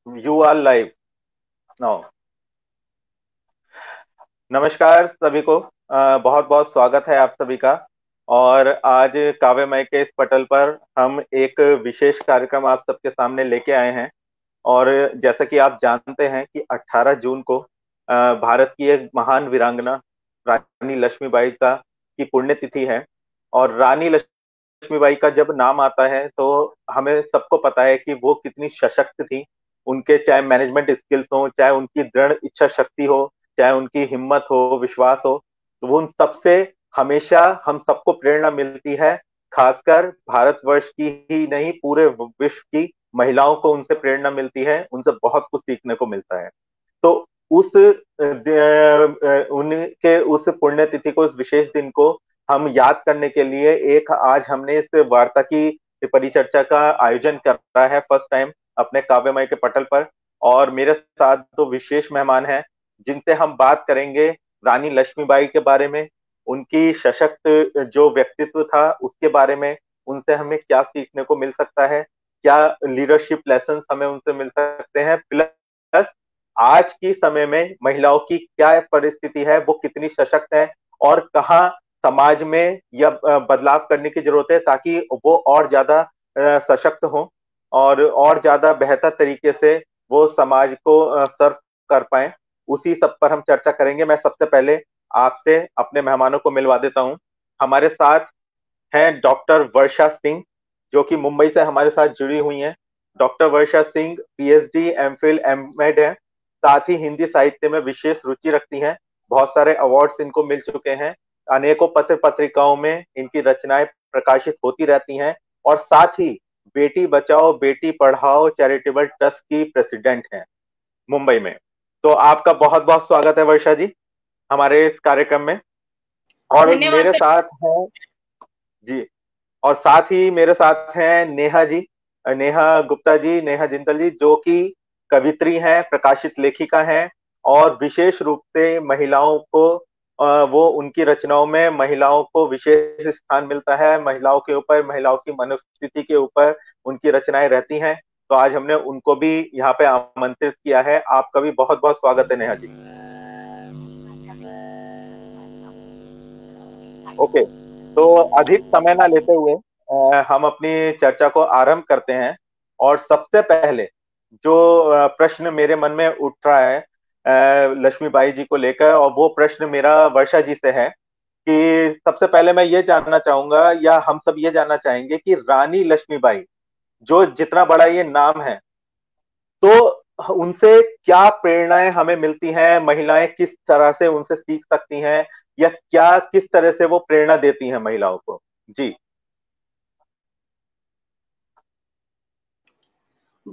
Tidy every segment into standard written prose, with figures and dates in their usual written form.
You are live now. नमस्कार सभी को। बहुत बहुत स्वागत है आप सभी का। और आज काव्यमय के इस पटल पर हम एक विशेष कार्यक्रम आप सबके सामने लेके आए हैं। और जैसा कि आप जानते हैं कि 18 जून को भारत की एक महान वीरांगना रानी लक्ष्मीबाई का की पुण्यतिथि है। और रानी लक्ष्मीबाई का जब नाम आता है तो हमें सबको पता है कि वो कितनी सशक्त थी। उनके चाहे मैनेजमेंट स्किल्स हो, चाहे उनकी दृढ़ इच्छा शक्ति हो, चाहे उनकी हिम्मत हो, विश्वास हो, तो वो उन सबसे हमेशा हम सबको प्रेरणा मिलती है। खासकर भारतवर्ष की ही नहीं, पूरे विश्व की महिलाओं को उनसे प्रेरणा मिलती है, उनसे बहुत कुछ सीखने को मिलता है। तो उस उनके उस पुण्यतिथि को, उस विशेष दिन को हम याद करने के लिए एक आज हमने इस वार्ता की परिचर्चा का आयोजन कर रहा है फर्स्ट टाइम अपने काव्यमय के पटल पर। और मेरे साथ दो विशेष मेहमान हैं जिनसे हम बात करेंगे रानी लक्ष्मीबाई के बारे में, उनकी सशक्त जो व्यक्तित्व था उसके बारे में, उनसे हमें क्या सीखने को मिल सकता है, क्या लीडरशिप लेसन हमें उनसे मिल सकते हैं, प्लस आज की समय में महिलाओं की क्या परिस्थिति है, वो कितनी सशक्त है और कहाँ समाज में यह बदलाव करने की जरूरत है ताकि वो और ज्यादा सशक्त हो और ज्यादा बेहतर तरीके से वो समाज को सर्व कर पाए। उसी सब पर हम चर्चा करेंगे। मैं सबसे पहले आपसे अपने मेहमानों को मिलवा देता हूं। हमारे साथ हैं डॉक्टर वर्षा सिंह, जो कि मुंबई से हमारे साथ जुड़ी हुई हैं। डॉक्टर वर्षा सिंह पीएचडी, एमफिल, एमएड है। साथ ही हिंदी साहित्य में विशेष रुचि रखती हैं। बहुत सारे अवार्ड्स इनको मिल चुके हैं। अनेकों पत्र पत्रिकाओं में इनकी रचनाएं प्रकाशित होती रहती हैं। और साथ ही बेटी बचाओ बेटी पढ़ाओ चैरिटेबल ट्रस्ट की प्रेसिडेंट हैं मुंबई में। तो आपका बहुत बहुत स्वागत है वर्षा जी हमारे इस कार्यक्रम में। और धन्यवाद। मेरे साथ हैं जी, और साथ ही मेरे साथ हैं नेहा जी, नेहा गुप्ता जी, नेहा जिंदल जी, जो कि कवित्री हैं, प्रकाशित लेखिका हैं। और विशेष रूप से महिलाओं को वो उनकी रचनाओं में महिलाओं को विशेष स्थान मिलता है। महिलाओं के ऊपर, महिलाओं की मनोस्थिति के ऊपर उनकी रचनाएं रहती हैं। तो आज हमने उनको भी यहाँ पे आमंत्रित किया है। आपका भी बहुत बहुत स्वागत है नेहा जी। ओके, तो अधिक समय ना लेते हुए हम अपनी चर्चा को आरंभ करते हैं। और सबसे पहले जो प्रश्न मेरे मन में उठ रहा है लक्ष्मीबाई जी को लेकर, और वो प्रश्न मेरा वर्षा जी से है कि सबसे पहले मैं ये जानना चाहूंगा, या हम सब ये जानना चाहेंगे कि रानी लक्ष्मीबाई, जो जितना बड़ा ये नाम है, तो उनसे क्या प्रेरणाएं हमें मिलती हैं, महिलाएं किस तरह से उनसे सीख सकती हैं, या क्या किस तरह से वो प्रेरणा देती हैं महिलाओं को। जी।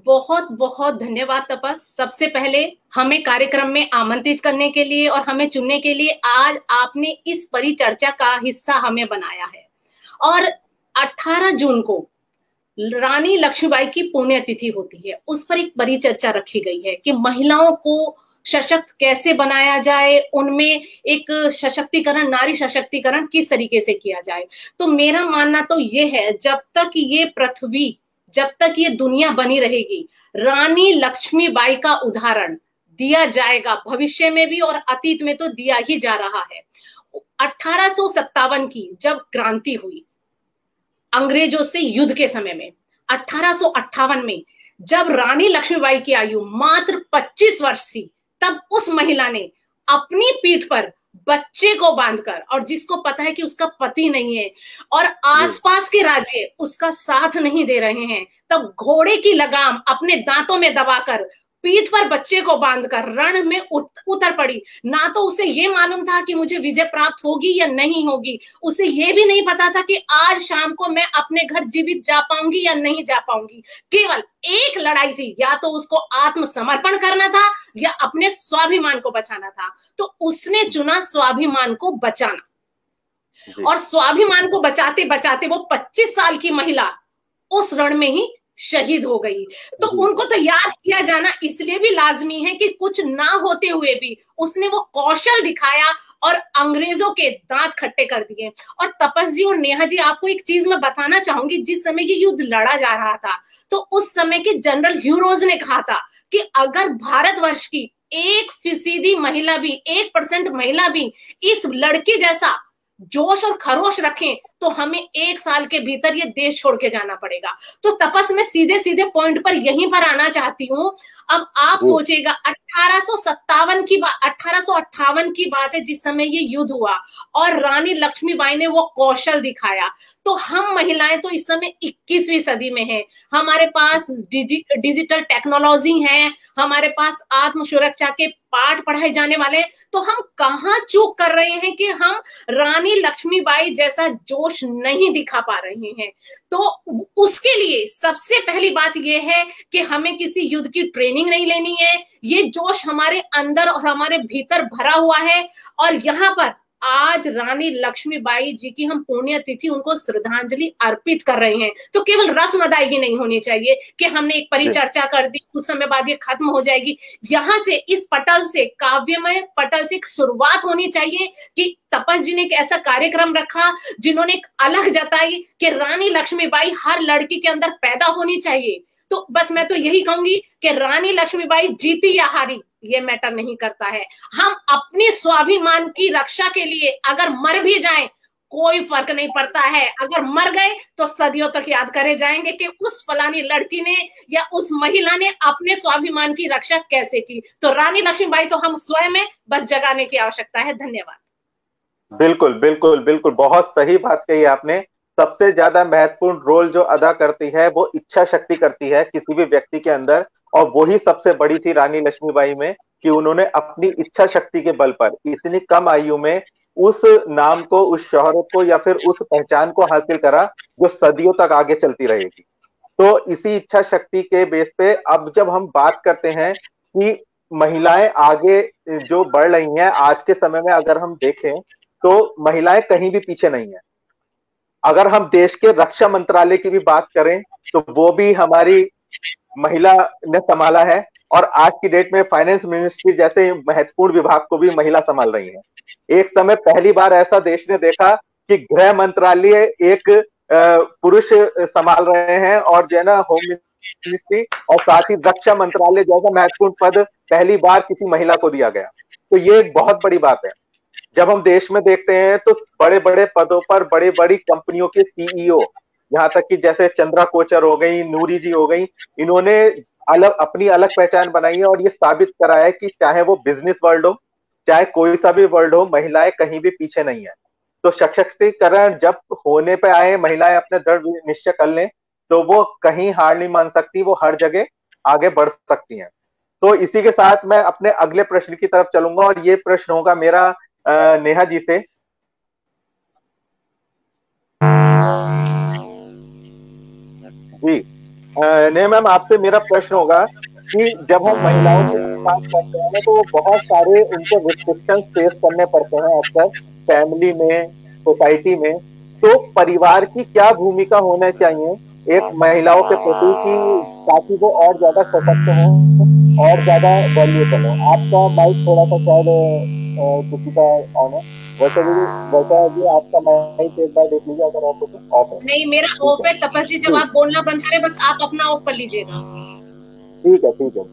बहुत बहुत धन्यवाद तपस। सबसे पहले हमें कार्यक्रम में आमंत्रित करने के लिए और हमें चुनने के लिए आज आपने इस परिचर्चा का हिस्सा हमें बनाया है। और 18 जून को रानी लक्ष्मीबाई की पुण्यतिथि होती है, उस पर एक परिचर्चा रखी गई है कि महिलाओं को सशक्त कैसे बनाया जाए, उनमें एक सशक्तिकरण, नारी सशक्तिकरण किस तरीके से किया जाए। तो मेरा मानना तो ये है, जब तक ये पृथ्वी, जब तक ये दुनिया बनी रहेगी, रानी लक्ष्मीबाई का उदाहरण दिया जाएगा, भविष्य में भी और अतीत में तो दिया ही जा रहा है। 1857 की जब क्रांति हुई अंग्रेजों से युद्ध के समय में, 1858 में जब रानी लक्ष्मीबाई की आयु मात्र 25 वर्ष थी, तब उस महिला ने अपनी पीठ पर बच्चे को बांधकर, और जिसको पता है कि उसका पति नहीं है और आसपास के राज्य उसका साथ नहीं दे रहे हैं, तब घोड़े की लगाम अपने दांतों में दबाकर पीठ पर बच्चे को बांधकर रण में उतर पड़ी। ना तो उसे ये मालूम था कि मुझे विजय प्राप्त होगी या नहीं होगी, उसे ये भी नहीं पता था कि आज शाम को मैं अपने घर जीवित जा पाऊंगी या नहीं जा पाऊंगी। केवल एक लड़ाई थी, या तो उसको आत्मसमर्पण करना था या अपने स्वाभिमान को बचाना था। तो उसने चुना स्वाभिमान को बचाना, और स्वाभिमान को बचाते बचाते वो 25 साल की महिला उस रण में ही शहीद हो गई। तो उनको तो याद किया जाना इसलिए भी लाजमी है कि कुछ ना होते हुए भी उसने वो कौशल दिखाया और अंग्रेजों के दांत खट्टे कर दिए। और तपस जी और नेहा जी, आपको एक चीज मैं बताना चाहूंगी, जिस समय ये युद्ध लड़ा जा रहा था, तो उस समय के जनरल ह्यूरोज ने कहा था कि अगर भारतवर्ष की 1% महिला भी, 1% महिला भी इस लड़की जैसा जोश और खरोश रखें तो हमें 1 साल के भीतर ये देश छोड़ के जाना पड़ेगा। तो तपस में सीधे सीधे पॉइंट पर यहीं पर आना चाहती हूँ। अब आप सोचिएगा 1858 की बात है जिस समय ये युद्ध हुआ और रानी लक्ष्मीबाई ने वो कौशल दिखाया। तो हम महिलाएं तो इस समय 21वीं सदी में हैं, हमारे पास डिजिटल टेक्नोलॉजी है, हमारे पास आत्म सुरक्षा के पाठ पढ़ाए जाने वाले, तो हम कहाँ चूक कर रहे हैं कि हम रानी लक्ष्मीबाई जैसा जोश नहीं दिखा पा रहे हैं। तो उसके लिए सबसे पहली बात यह है कि हमें किसी युद्ध की ट्रेनिंग नहीं लेनी है, ये जोश हमारे अंदर और हमारे भीतर भरा हुआ है। और यहाँ पर आज रानी लक्ष्मीबाई जी की हम पुण्यतिथि, उनको श्रद्धांजलि अर्पित कर रहे हैं। तो केवल रस्म अदायगी नहीं होनी चाहिए कि हमने एक परिचर्चा कर दी, कुछ समय बाद ये खत्म हो जाएगी। यहाँ से, इस पटल से, काव्यमय पटल से शुरुआत होनी चाहिए कि तपस जी ने एक ऐसा कार्यक्रम रखा जिन्होंने एक अलग जताई कि रानी लक्ष्मीबाई हर लड़की के अंदर पैदा होनी चाहिए। तो बस मैं तो यही कहूंगी कि रानी लक्ष्मीबाई जीती या हारी ये मैटर नहीं करता है, हम अपनी स्वाभिमान की रक्षा के लिए अगर मर भी जाएं कोई फर्क नहीं पड़ता है। अगर मर गए तो सदियों तक याद करे जाएंगे कि उस फलानी लड़की ने या उस महिला ने अपने स्वाभिमान की रक्षा कैसे की। तो रानी लक्ष्मीबाई तो हम स्वयं में बस जगाने की आवश्यकता है। धन्यवाद। बिल्कुल बिल्कुल बिल्कुल, बहुत सही बात कही आपने। सबसे ज्यादा महत्वपूर्ण रोल जो अदा करती है वो इच्छा शक्ति करती है किसी भी व्यक्ति के अंदर, और वही सबसे बड़ी थी रानी लक्ष्मीबाई में कि उन्होंने अपनी इच्छा शक्ति के बल पर इतनी कम आयु में उस नाम को, उस शोहरत को या फिर उस पहचान को हासिल करा जो सदियों तक आगे चलती रहेगी। तो इसी इच्छा शक्ति के बेस पे अब जब हम बात करते हैं कि महिलाएं आगे जो बढ़ रही हैं आज के समय में, अगर हम देखें तो महिलाएं कहीं भी पीछे नहीं है। अगर हम देश के रक्षा मंत्रालय की भी बात करें तो वो भी हमारी महिला ने संभाला है, और आज की डेट में फाइनेंस मिनिस्ट्री जैसे महत्वपूर्ण विभाग को भी महिला संभाल रही है। एक समय पहली बार ऐसा देश ने देखा कि गृह मंत्रालय एक पुरुष संभाल रहे हैं, और जो है ना होम मिनिस्ट्री और साथ ही रक्षा मंत्रालय जैसा महत्वपूर्ण पद पहली बार किसी महिला को दिया गया। तो ये एक बहुत बड़ी बात है। जब हम देश में देखते हैं तो बड़े बड़े पदों पर बड़ी बड़ी कंपनियों के सीईओ, यहाँ तक कि जैसे चंद्रा कोचर हो गई, नूरी जी हो गई, इन्होंने अपनी अलग पहचान बनाई है और ये साबित करा है कि चाहे वो बिजनेस वर्ल्ड हो, चाहे कोई सा भी वर्ल्ड हो, महिलाएं कहीं भी पीछे नहीं है। तो सशक्तिकरण जब होने पे आए, महिलाएं अपने दृढ़ निश्चय कर लें तो वो कहीं हार नहीं मान सकती, वो हर जगह आगे बढ़ सकती हैं। तो इसी के साथ मैं अपने अगले प्रश्न की तरफ चलूंगा, और ये प्रश्न होगा मेरा नेहा जी से। जी नेहा मैम, आपसे मेरा प्रश्न होगा कि जब हम महिलाओं की बात करते हैं तो बहुत सारे उनको रिस्ट्रिक्शन फेस करने पड़ते हैं अक्सर फैमिली में, सोसाइटी में। तो परिवार की क्या भूमिका होना चाहिए एक महिलाओं के प्रति कि ताकि वो और ज्यादा सशक्त हो और ज्यादा वैल्यूएबल हो? आपका माइक थोड़ा सा शायद किसी का ऑन है, वैसे भी आपका माइक एक बार देख लीजिए अगर ऑफ हो तो। ऑफ है? नहीं, मेरा ऑफ है। तपस जी जब आप बोलना बंद करें बस आप अपना ऑफ कर लीजिएगा। ठीक है ठीक है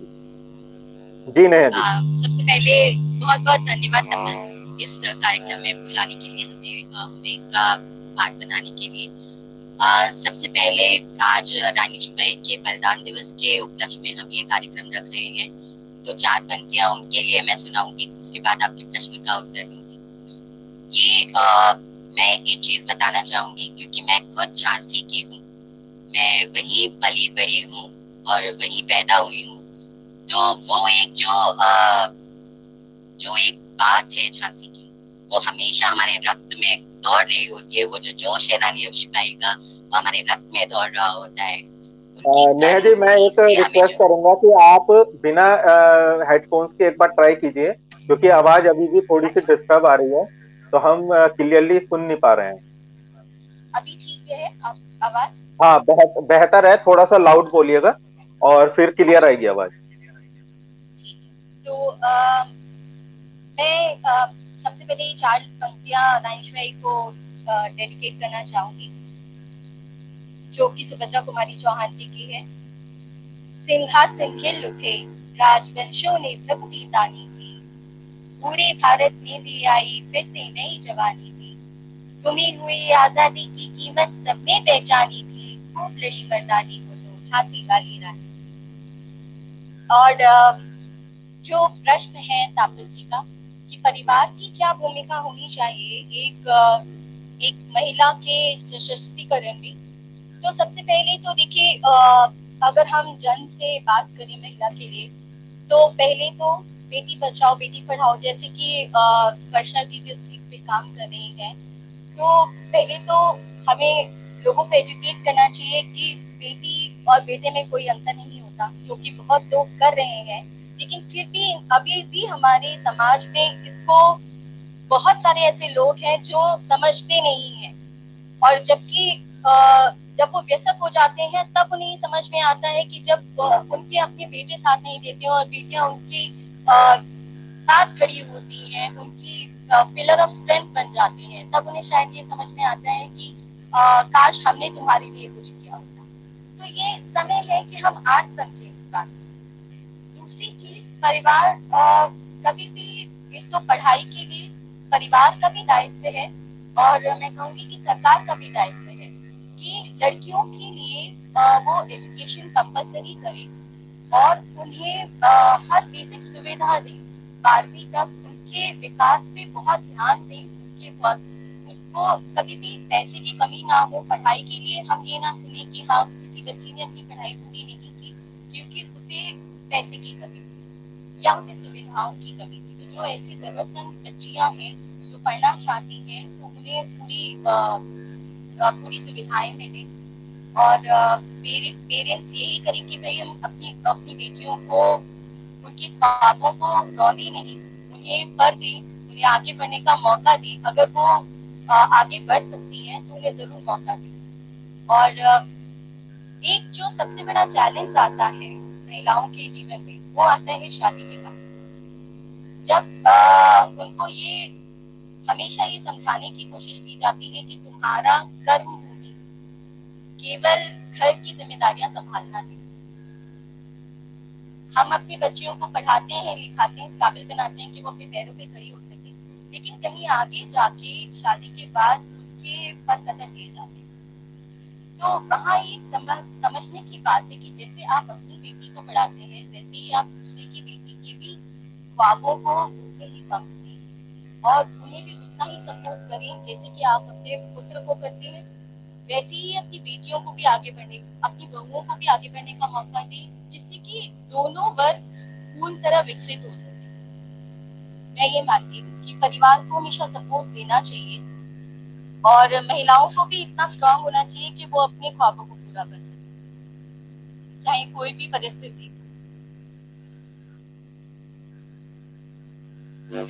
जी। नहीं सबसे पहले बहुत बहुत धन्यवाद तपस इस कार्यक्रम में बुलाने के लिए, हमें इसका पार्ट बनाने के लिए। सबसे पहले आज रानी लक्ष्मीबाई के बलिदान दिवस के उपलक्ष्य में हम ये कार्यक्रम रख रहे हैं, तो 4 पंक्तियां उनके लिए मैं सुनाऊंगी, उसके बाद आपके प्रश्न का उत्तर दूंगी। ये मैं एक चीज बताना चाहूंगी क्योंकि मैं खुद झांसी की हूँ, मैं वही पली बड़ी हूँ और वही पैदा हुई हूँ। तो वो एक जो एक बात है झांसी की, वो हमेशा हमारे रक्त में दौड़ रही होती है। वो जो जोश है रानी लक्ष्मीबाई का, वो हमारे रक्त में दौड़ रहा होता है। नेहा जी, मैं एक रिक्वेस्ट करूंगा कि आप बिना हेडफोन्स के एक बार ट्राई कीजिए, क्योंकि आवाज अभी भी थोड़ी सी डिस्टर्ब आ रही है, तो हम क्लियरली सुन नहीं पा रहे हैं। अभी ठीक है आवाज? हाँ, बेहतर है। थोड़ा सा लाउड बोलिएगा और फिर क्लियर आएगी आवाज। तो मैं सबसे पहले 4 पंक्तियां रानी लक्ष्मीबाई को डेडिकेट करना चाहूंगी, जो कि सुभद्रा कुमारी चौहान जी की है। सिंहासन हिल उठे, राजवंशों ने भक्ति तानी थी। पूरे भारत में भी आई फिर से नई जवानी थी। तुम्ही हुई आजादी की कीमत सबने पहचानी थी। खूब लड़ी मर्दानी को तो झांसी वाली रानी। और जो प्रश्न है तापस जी का कि परिवार की क्या भूमिका होनी चाहिए एक महिला के सशक्तिकरण में, तो सबसे पहले तो देखिए, अगर हम जन्म से बात करें महिला के लिए, तो पहले तो बेटी बचाओ बेटी पढ़ाओ, जैसे कि वर्षा जी जिस चीज पे काम कर रही है, तो पहले तो हमें लोगों को एजुकेट करना चाहिए कि बेटी और बेटे में कोई अंतर नहीं होता, जो कि बहुत लोग कर रहे हैं। लेकिन फिर भी अभी भी हमारे समाज में इसको बहुत सारे ऐसे लोग हैं जो समझते नहीं हैं, और जबकि जब वो व्यस्त हो जाते हैं तब उन्हें समझ में आता है कि जब उनके अपने बेटे साथ नहीं देते और बेटियां उनकी साथ खड़ी होती हैं, उनकी पिलर ऑफ स्ट्रेंथ बन जाती हैं, तब उन्हें शायद ये समझ में आता है कि काश हमने तुम्हारे लिए कुछ किया होता। तो ये समय है कि हम आज समझें इस बात। दूसरी चीज, परिवार कभी भी, एक तो पढ़ाई के लिए परिवार का भी दायित्व है, और मैं कहूँगी कि सरकार का भी दायित्व है कि लड़कियों के लिए वो एजुकेशन कंपलसरी करे और उन्हें हर बेसिक सुविधा दे। 12वीं तक उनके विकास पे बहुत ध्यान दें, उनको कभी भी पैसे की कमी ना हो। पढ़ाई के लिए हम ये ना सुने कि हाँ किसी बच्ची ने अपनी पढ़ाई पूरी नहीं की क्योंकि उसे पैसे की कमी थी या उसे सुविधाओं की कमी थी। तो जो ऐसी जरूरतमंद बच्चियां हैं जो पढ़ना चाहती हैं, तो उन्हें पूरी सुविधाएं मिले। और पेरेंट्स यही करें कि भाई हम अपनी बेटियों को उनके ख्वाबों को रौनी नहीं, उन्हें पर दें, उन्हें आगे बढ़ने का मौका दें। अगर वो आगे बढ़ सकती हैं तो उन्हें जरूर मौका दें। और एक जो सबसे बड़ा चैलेंज आता है महिलाओं के जीवन में, वो आता है शादी के बाद। जब उनको ये हमेशा ये समझाने की कोशिश की जाती है कि तुम्हारा कर्म भूमि केवल घर की जिम्मेदारियां संभालना है। हम अपने बच्चियों को पढ़ाते हैं, लिखाते हैं, इस काबिल बनाते हैं कि वो अपने पैरों पे खड़ी हो सके, लेकिन कहीं आगे जाके शादी के बाद उनके पर कदर दिए जाते हैं। तो वहाँ ये समझने की बात है कि जैसे आप अपनी बेटी को पढ़ाते हैं, वैसे ही आप दूसरे की बेटी के भी ख्वाबों को उतने ही कम करें और उन्हें भी उतना ही सपोर्ट करें जैसे कि आप अपने पुत्र को करते हैं। वैसे ही अपनी बेटियों को भी आगे बढ़ने, अपनी बहुओं को भी आगे बढ़ने का मौका दें, जिससे कि दोनों वर्ग पूर्ण तरह विकसित हो सके। मैं ये मानती हूँ कि परिवार को हमेशा सपोर्ट देना चाहिए और महिलाओं को भी इतना स्ट्रांग होना चाहिए कि वो अपने ख्वाबों को पूरा कर सके, चाहे कोई भी परिस्थिति। जी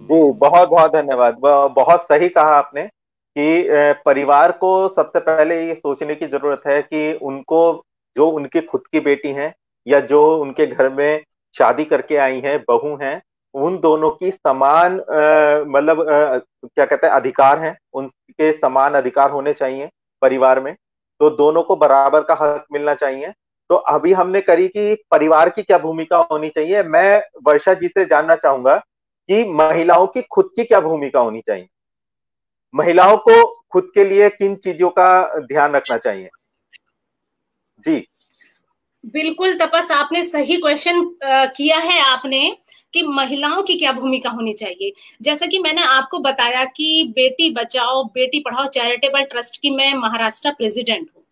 बहुत बहुत धन्यवाद। बहुत सही कहा आपने कि परिवार को सबसे पहले ये सोचने की जरूरत है कि उनको, जो उनकी खुद की बेटी हैं या जो उनके घर में शादी करके आई हैं, बहू हैं, उन दोनों की समान मतलब क्या कहते हैं अधिकार हैं, उनके समान अधिकार होने चाहिए परिवार में। तो दोनों को बराबर का हक मिलना चाहिए। तो अभी हमने करी कि परिवार की क्या भूमिका होनी चाहिए। मैं वर्षा जी से जानना चाहूंगा कि महिलाओं की खुद की क्या भूमिका होनी चाहिए, महिलाओं को खुद के लिए किन चीजों का ध्यान रखना चाहिए। जी बिल्कुल तपस, आपने सही क्वेश्चन किया है आपने कि महिलाओं की क्या भूमिका होनी चाहिए। जैसा कि मैंने आपको बताया कि बेटी बचाओ बेटी पढ़ाओ चैरिटेबल ट्रस्ट की मैं महाराष्ट्र प्रेसिडेंट हूँ।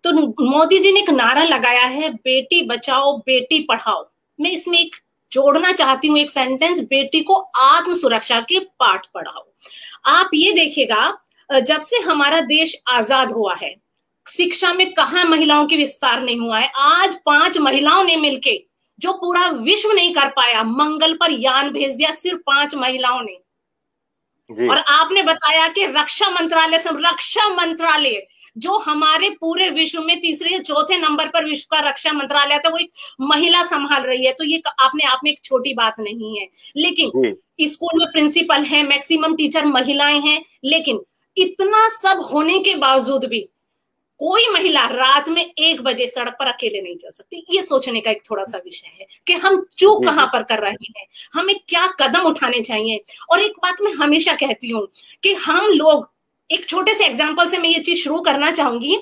तो मोदी जी ने एक नारा लगाया है, बेटी बचाओ बेटी पढ़ाओ। मैं इसमें एक जोड़ना चाहती हूँ एक सेंटेंस, बेटी को आत्म सुरक्षा के पाठ पढ़ाओ। आप ये देखिएगा जब से हमारा देश आजाद हुआ है, शिक्षा में कहाँ महिलाओं की विस्तार नहीं हुआ है। आज 5 महिलाओं ने मिलके जो पूरा विश्व नहीं कर पाया, मंगल पर यान भेज दिया सिर्फ 5 महिलाओं ने। जी। और आपने बताया कि रक्षा मंत्रालय जो हमारे पूरे विश्व में तीसरे या चौथे नंबर पर विश्व का रक्षा मंत्रालय था, वो एक महिला संभाल रही है। तो ये आपने आप में एक छोटी बात नहीं है। लेकिन स्कूल में प्रिंसिपल है, मैक्सिमम टीचर महिलाएं हैं, लेकिन इतना सब होने के बावजूद भी कोई महिला रात में 1 बजे सड़क पर अकेले नहीं चल सकती। ये सोचने का एक थोड़ा सा विषय है कि हम चूक कहां पर कर रहे हैं, हमें क्या कदम उठाने चाहिए। और एक बात मैं हमेशा कहती हूँ कि हम लोग, एक छोटे से एग्जाम्पल से मैं ये चीज शुरू करना चाहूंगी।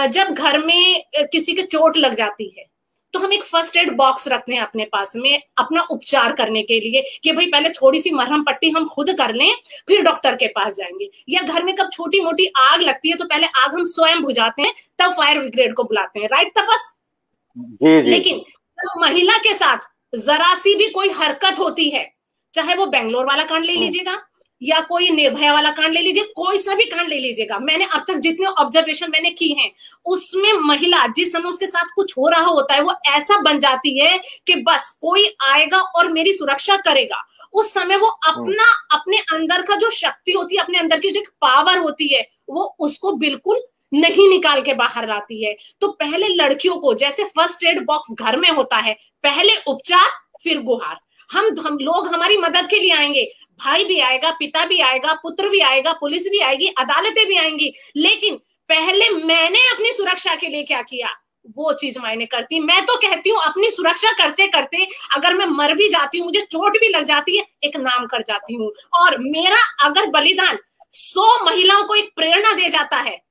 जब घर में किसी के चोट लग जाती है तो हम एक फर्स्ट एड बॉक्स रखते हैं अपने पास में अपना उपचार करने के लिए, कि भाई पहले थोड़ी सी मरहम पट्टी हम खुद कर लें, फिर डॉक्टर के पास जाएंगे। या घर में कब छोटी मोटी आग लगती है तो पहले आग हम स्वयं बुझाते हैं, तब फायर ब्रिगेड को बुलाते हैं, राइट तपस? लेकिन जब महिला के साथ जरा सी भी कोई हरकत होती है, चाहे वो बेंगलोर वाला कांड ले लीजिएगा या कोई निर्भया वाला कांड ले लीजिए, कोई सा भी कांड ले लीजिएगा, मैंने अब तक जितने ऑब्जर्वेशन मैंने की हैं, उसमें महिला जिस समय उसके साथ कुछ हो रहा होता है वो ऐसा बन जाती है कि बस कोई आएगा और मेरी सुरक्षा करेगा। उस समय वो अपने अंदर का जो शक्ति होती है, अपने अंदर की जो पावर होती है, वो उसको बिल्कुल नहीं निकाल के बाहर लाती है। तो पहले लड़कियों को, जैसे फर्स्ट एड बॉक्स घर में होता है, पहले उपचार फिर गुहार। हम लोग हमारी मदद के लिए आएंगे, भाई भी आएगा, पिता भी आएगा, पुत्र भी आएगा, पुलिस भी आएगी, अदालतें भी आएंगी, लेकिन पहले मैंने अपनी सुरक्षा के लिए क्या किया, वो चीज मायने करती। मैं तो कहती हूँ अपनी सुरक्षा करते करते अगर मैं मर भी जाती हूँ, मुझे चोट भी लग जाती है, एक नाम कर जाती हूँ। और मेरा अगर बलिदान 100 महिलाओं को एक प्रेरणा दे जाता है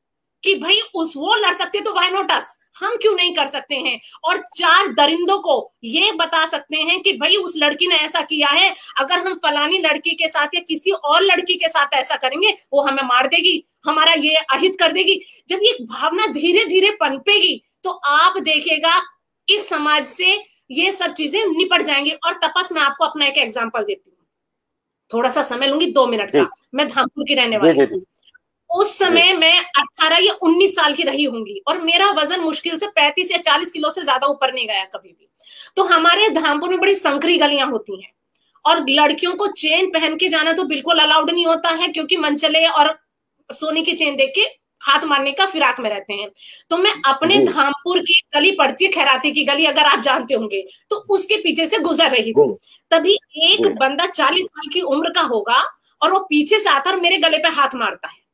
कि भाई वो लड़ सकते तो व्हाई नॉट अस, हम क्यों नहीं कर सकते हैं। और 4 दरिंदों को ये बता सकते हैं कि भाई उस लड़की ने ऐसा किया है, अगर हम फलानी लड़की के साथ या किसी और लड़की के साथ ऐसा करेंगे वो हमें मार देगी, हमारा ये अहित कर देगी। जब ये भावना धीरे धीरे पनपेगी तो आप देखिएगा इस समाज से ये सब चीजें निपट जाएंगी। और तपस, मैं आपको अपना एक एग्जाम्पल देती हूँ, थोड़ा सा समय लूंगी, 2 मिनट का। मैं धामपुर की रहने वाली हूँ। उस समय मैं 18 या 19 साल की रही होंगी और मेरा वजन मुश्किल से 35 या 40 किलो से ज्यादा ऊपर नहीं गया कभी भी। तो हमारे धामपुर में बड़ी संकरी गलियां होती हैं और लड़कियों को चेन पहन के जाना तो बिल्कुल अलाउड नहीं होता है, क्योंकि मनचले और सोने की चेन देख के हाथ मारने का फिराक में रहते हैं। तो मैं अपने धामपुर की गली पड़ती है, खैराती की गली, अगर आप जानते होंगे, तो उसके पीछे से गुजर रही थी। तभी एक बंदा 40 साल की उम्र का होगा और वो पीछे से आता और मेरे गले पे हाथ मारता है।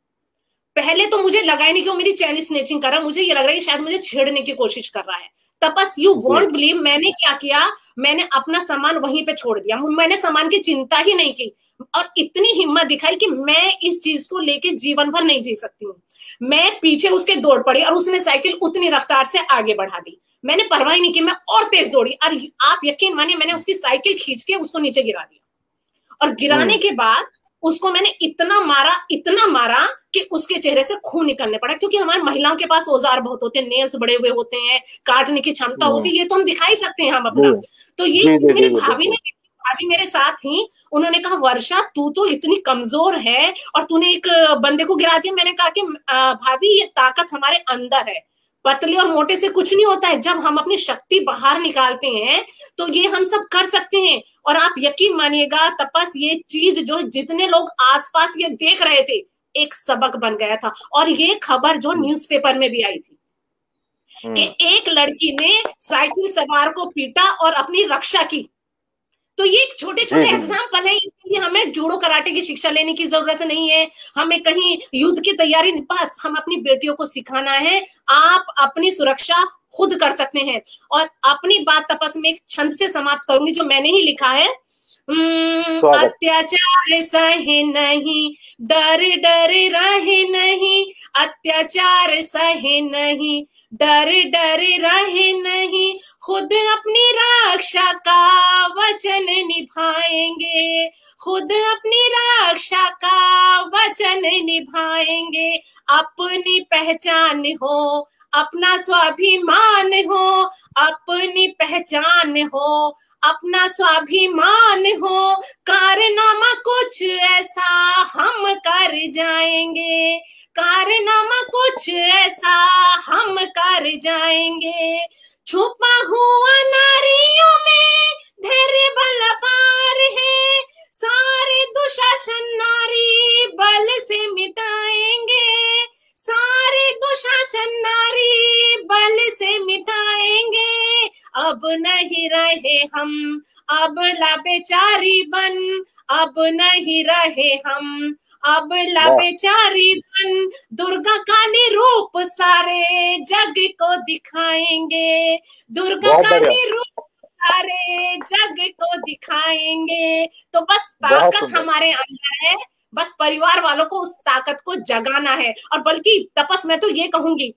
पहले तो मुझे लगा ही नहीं कि वो मेरी चैन स्नेचिंग कर रहा है, मुझे ये लग रहा है कि शायद मुझे छेड़ने की कोशिश कर रहा है। तपस, यू वॉन्ट बिलीव, मैंने क्या किया, मैंने अपना सामान वहीं पे छोड़ दिया, मैंने सामान की चिंता ही नहीं की और इतनी हिम्मत दिखाई कि मैं इस चीज को लेके जीवन भर नहीं जी सकती हूँ। मैं पीछे उसके दौड़ पड़ी और उसने साइकिल उतनी रफ्तार से आगे बढ़ा दी, मैंने परवाह नहीं की, मैं और तेज दौड़ी और आप यकीन मानिए मैंने उसकी साइकिल खींच के उसको नीचे गिरा दिया। और गिराने के बाद उसको मैंने इतना मारा कि उसके चेहरे से खून निकलने पड़ा, क्योंकि हमारी महिलाओं के पास औजार बहुत होते हैं, नेल्स बड़े हुए होते हैं, काटने की क्षमता होती है, ये तो हम दिखा ही सकते हैं हम अपना। तो ये मेरी भाभी ने, भाभी मेरे साथ ही, उन्होंने कहा वर्षा तू तो इतनी कमजोर है और तूने एक बंदे को गिरा दिया। मैंने कहा कि भाभी ये ताकत हमारे अंदर है, पतले और मोटे से कुछ नहीं होता है, जब हम अपनी शक्ति बाहर निकालते हैं तो ये हम सब कर सकते हैं। और आप यकीन मानिएगा तपस, ये चीज जो जितने लोग आसपास ये देख रहे थे, एक सबक बन गया था। और ये खबर जो न्यूज़पेपर में भी आई थी कि एक लड़की ने साइकिल सवार को पीटा और अपनी रक्षा की। तो ये छोटे छोटे एग्जाम्पल है, इसलिए हमें जूडो कराटे की शिक्षा लेने की जरूरत नहीं है, हमें कहीं युद्ध की तैयारी, बस हम अपनी बेटियों को सिखाना है आप अपनी सुरक्षा खुद कर सकते हैं। और अपनी बात तपस में एक छंद से समाप्त करूंगी जो मैंने ही लिखा है। अत्याचार सहे नहीं, डर डर रहे नहीं, अत्याचार सहे नहीं, डर डर रहे नहीं, खुद अपनी रक्षा का वचन निभाएंगे, खुद अपनी रक्षा का वचन निभाएंगे। अपनी पहचान हो, अपना स्वाभिमान हो, अपनी पहचान हो, अपना स्वाभिमान हो, कारनामा कुछ ऐसा हम कर जाएंगे, कारनामा कुछ ऐसा हम कर जाएंगे। छुपा हुआ नारियों में धैर्य बल अपार है, सारे दुशासन नारी बल से मिटाएंगे, सारे दुशासन नारी बल से मिटाएंगे। अब नहीं रहे हम अब लाबेचारी बन, अब नहीं रहे हम अब बेचारी बन दुर्गा का निरूप सारे जग को दिखाएंगे, दुर्गा का निरूप सारे जग को दिखाएंगे। तो बस ताकत हमारे अंदर है, बस परिवार वालों को उस ताकत को जगाना है। और बल्कि तपस, मैं तो ये कहूंगी,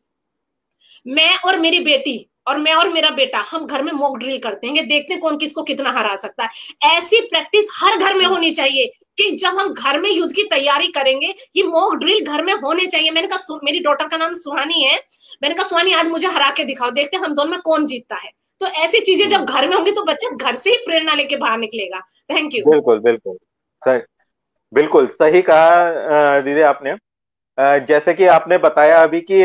मैं और मेरी बेटी और मैं और मेरा बेटा हम घर में मॉक ड्रिल करते हैं, देखते हैं कौन किसको कितना हरा सकता है। ऐसी प्रैक्टिस हर घर में होनी चाहिए कि जब हम घर में युद्ध की तैयारी करेंगे, ये मॉक ड्रिल घर में होने चाहिए। मैंने कहा, मेरी डॉटर का नाम सुहानी है, मैंने कहा सुहानी आज मुझे हरा के दिखाओ, देखते हैं हम दोनों में कौन जीतता है। तो ऐसी चीजें जब घर में होंगी तो बच्चा घर से ही प्रेरणा लेके बाहर निकलेगा। Thank you. बिल्कुल बिल्कुल सही, बिल्कुल सही कहा दीदी आपने। जैसे कि आपने बताया अभी कि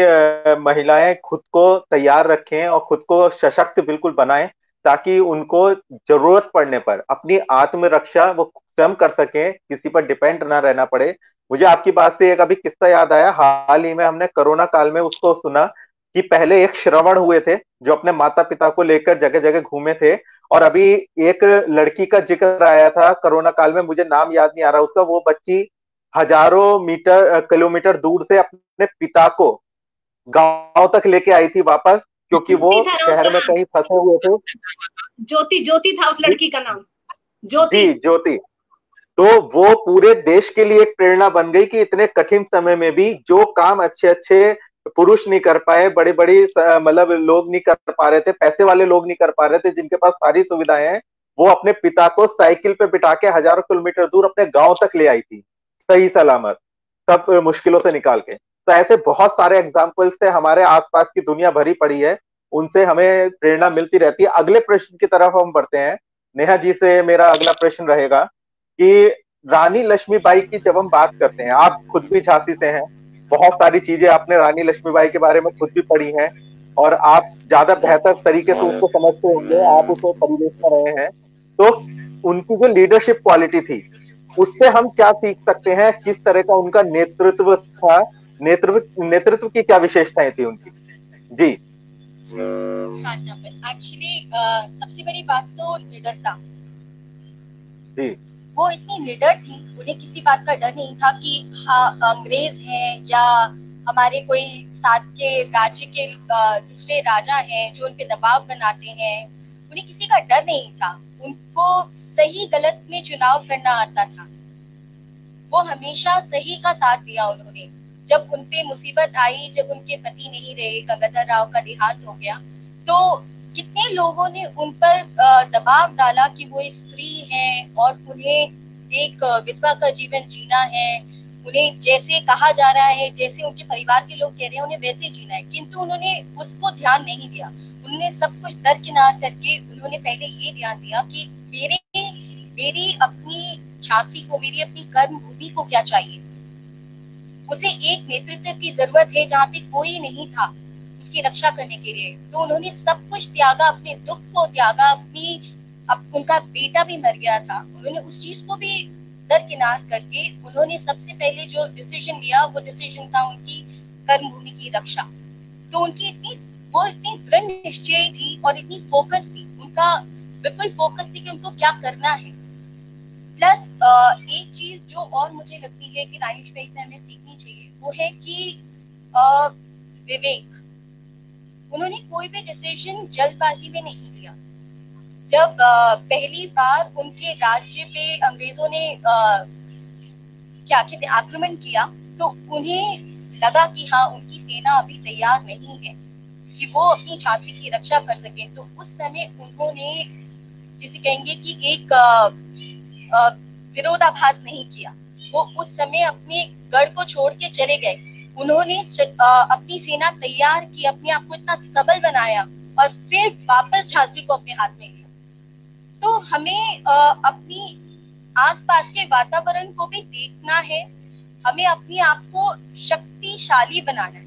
महिलाएं खुद को तैयार रखें और खुद को सशक्त बिल्कुल बनाएं, ताकि उनको जरूरत पड़ने पर अपनी आत्मरक्षा वो स्वयं कर सकें, किसी पर डिपेंड ना रहना पड़े। मुझे आपकी बात से एक अभी किस्सा याद आया। हाल ही में हमने कोरोना काल में उसको सुना कि पहले एक श्रवण हुए थे जो अपने माता पिता को लेकर जगह जगह घूमे थे, और अभी एक लड़की का जिक्र आया था कोरोना काल में, मुझे नाम याद नहीं आ रहा उसका। वो बच्ची हजारों किलोमीटर दूर से अपने पिता को गांव तक लेके आई थी वापस, क्योंकि वो शहर में कहीं फंसे हुए थे। ज्योति था उस लड़की का नाम, ज्योति। जी ज्योति। तो वो पूरे देश के लिए एक प्रेरणा बन गई कि इतने कठिन समय में भी जो काम अच्छे अच्छे पुरुष नहीं कर पाए, बड़ी बड़ी मतलब लोग नहीं कर पा रहे थे, पैसे वाले लोग नहीं कर पा रहे थे, जिनके पास सारी सुविधाएं हैं, वो अपने पिता को साइकिल पे बिठा के हजारों किलोमीटर दूर अपने गांव तक ले आई थी, सही सलामत, सब मुश्किलों से निकाल के। तो ऐसे बहुत सारे एग्जाम्पल्स से हमारे आसपास की दुनिया भरी पड़ी है, उनसे हमें प्रेरणा मिलती रहती है। अगले प्रश्न की तरफ हम बढ़ते हैं। नेहा जी से मेरा अगला प्रश्न रहेगा कि रानी लक्ष्मीबाई की जब हम बात करते हैं, आप खुद भी झांसी से हैं, बहुत सारी चीजें आपने रानी लक्ष्मीबाई के बारे में खुद भी पढ़ी हैं, और आप ज्यादा बेहतर तरीके से उसको समझते होंगे, आप उसको परिवेश में रहे हैं। तो उनकी जो लीडरशिप क्वालिटी थी, उससे हम क्या सीख सकते हैं? किस तरह का उनका नेतृत्व था? नेतृत्व की क्या विशेषताएं थी उनकी? जी हाँ, एक्चुअली सबसे बड़ी बात तो निडरता। जी, वो इतनी निडर थी, उन्हें किसी बात का डर नहीं था कि हाँ अंग्रेज हैं या हमारे कोई साथ के राज्य के दूसरे राजा हैं जो उन पे दबाव बनाते हैं। उन्हें किसी का डर नहीं था, उनको सही गलत में चुनाव करना आता था। वो हमेशा सही का साथ दिया उन्होंने। जब उन पे मुसीबत आई, जब उनके पति नहीं रहे, गंगाधर राव का देहांत हो गया, तो कितने लोगों ने उन पर दबाव डाला कि वो एक स्त्री हैं और उन्हें एक विधवा का जीवन जीना है, उन्हें जैसे कहा जा रहा है, जैसे उनके परिवार के लोग कह रहे हैं उन्हें वैसे जीना है। किंतु उन्होंने उसको ध्यान नहीं दिया। उन्होंने सब कुछ दरकिनार करके उन्होंने पहले ये ध्यान दिया कि मेरी अपनी झांसी को, मेरी अपनी कर्म भूमि को क्या चाहिए। उसे एक नेतृत्व की जरूरत है जहाँ पे कोई नहीं था उसकी रक्षा करने के लिए। तो उन्होंने सब कुछ त्यागा, अपने दुख को त्यागा, उनका बेटा भी मर गया था, उन्होंने उस चीज को भी दरकिनार करके उन्होंने सबसे पहले जो डिसीजन लिया वो डिसीजन था उनकी कर्म भूमि की रक्षा। तो उनकी इतनी दृढ़ निश्चय थी और इतनी फोकस थी, उनका बिल्कुल फोकस थी कि उनको क्या करना है। प्लस एक चीज जो और मुझे लगती है कि रानी लक्ष्मीबाई से हमें सीखनी चाहिए वो है कि विवेक। उन्होंने कोई भी डिसीजन जल्दबाजी में नहीं लिया। जब पहली बार उनके राज्य पे अंग्रेजों ने क्या कहते आक्रमण किया, तो उन्हें लगा कि हाँ उनकी सेना अभी तैयार नहीं है कि वो अपनी झांसी की रक्षा कर सके। तो उस समय उन्होंने जिसे कहेंगे कि एक विरोधाभास नहीं किया। वो उस समय अपने गढ़ को छोड़ के चले गए। उन्होंने अपनी सेना तैयार की, अपने आप को इतना सबल बनाया और फिर वापस झांसी को अपने हाथ में लिया। तो हमें अपनी आसपास के वातावरण को भी देखना है, हमें अपने आप को शक्तिशाली बनाना है।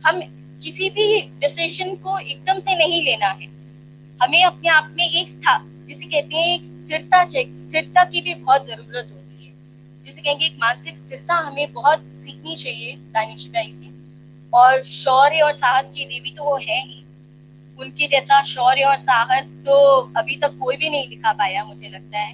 हम किसी भी डिसीजन को एकदम से नहीं लेना है। हमें अपने आप में जिसे कहते हैं एक स्थिरता की भी बहुत जरूरत होती है। जिसे कहेंगे एक मानसिक स्थिरता हमें बहुत सीखनी चाहिए रानी लक्ष्मीबाई से। और शौर्य और साहस की देवी तो वो है ही, उनके जैसा शौर्य और साहस तो अभी तक कोई भी नहीं दिखा पाया मुझे लगता है।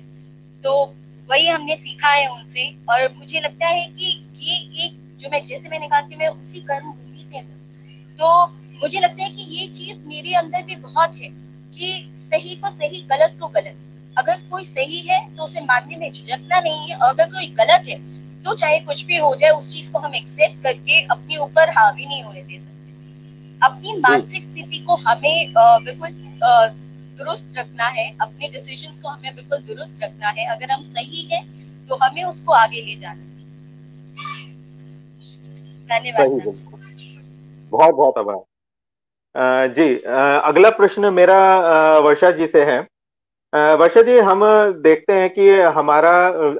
तो वही हमने सीखा है उनसे। और मुझे लगता है कि ये एक जो मैं जैसे मैंने कहा कि मैं उसी कर्मभूमि से हूँ, तो मुझे लगता है कि ये चीज मेरे अंदर भी बहुत है कि सही को सही, गलत को गलत। अगर कोई सही है तो उसे मानने में झिझकना नहीं है, और अगर कोई गलत है तो चाहे कुछ भी हो जाए उस चीज को हम एक्सेप्ट करके अपने ऊपर हावी नहीं होने दे सकते। अपनी मानसिक स्थिति को हमें बिल्कुल दुरुस्त रखना है, अपने डिसीजंस को हमें बिल्कुल दुरुस्त रखना है। अगर हम सही है तो हमें उसको आगे ले जाना है। धन्यवाद। बहुत बहुत आभार। जी, अगला प्रश्न मेरा वर्षा जी से है। वर्षा जी, हम देखते हैं कि हमारा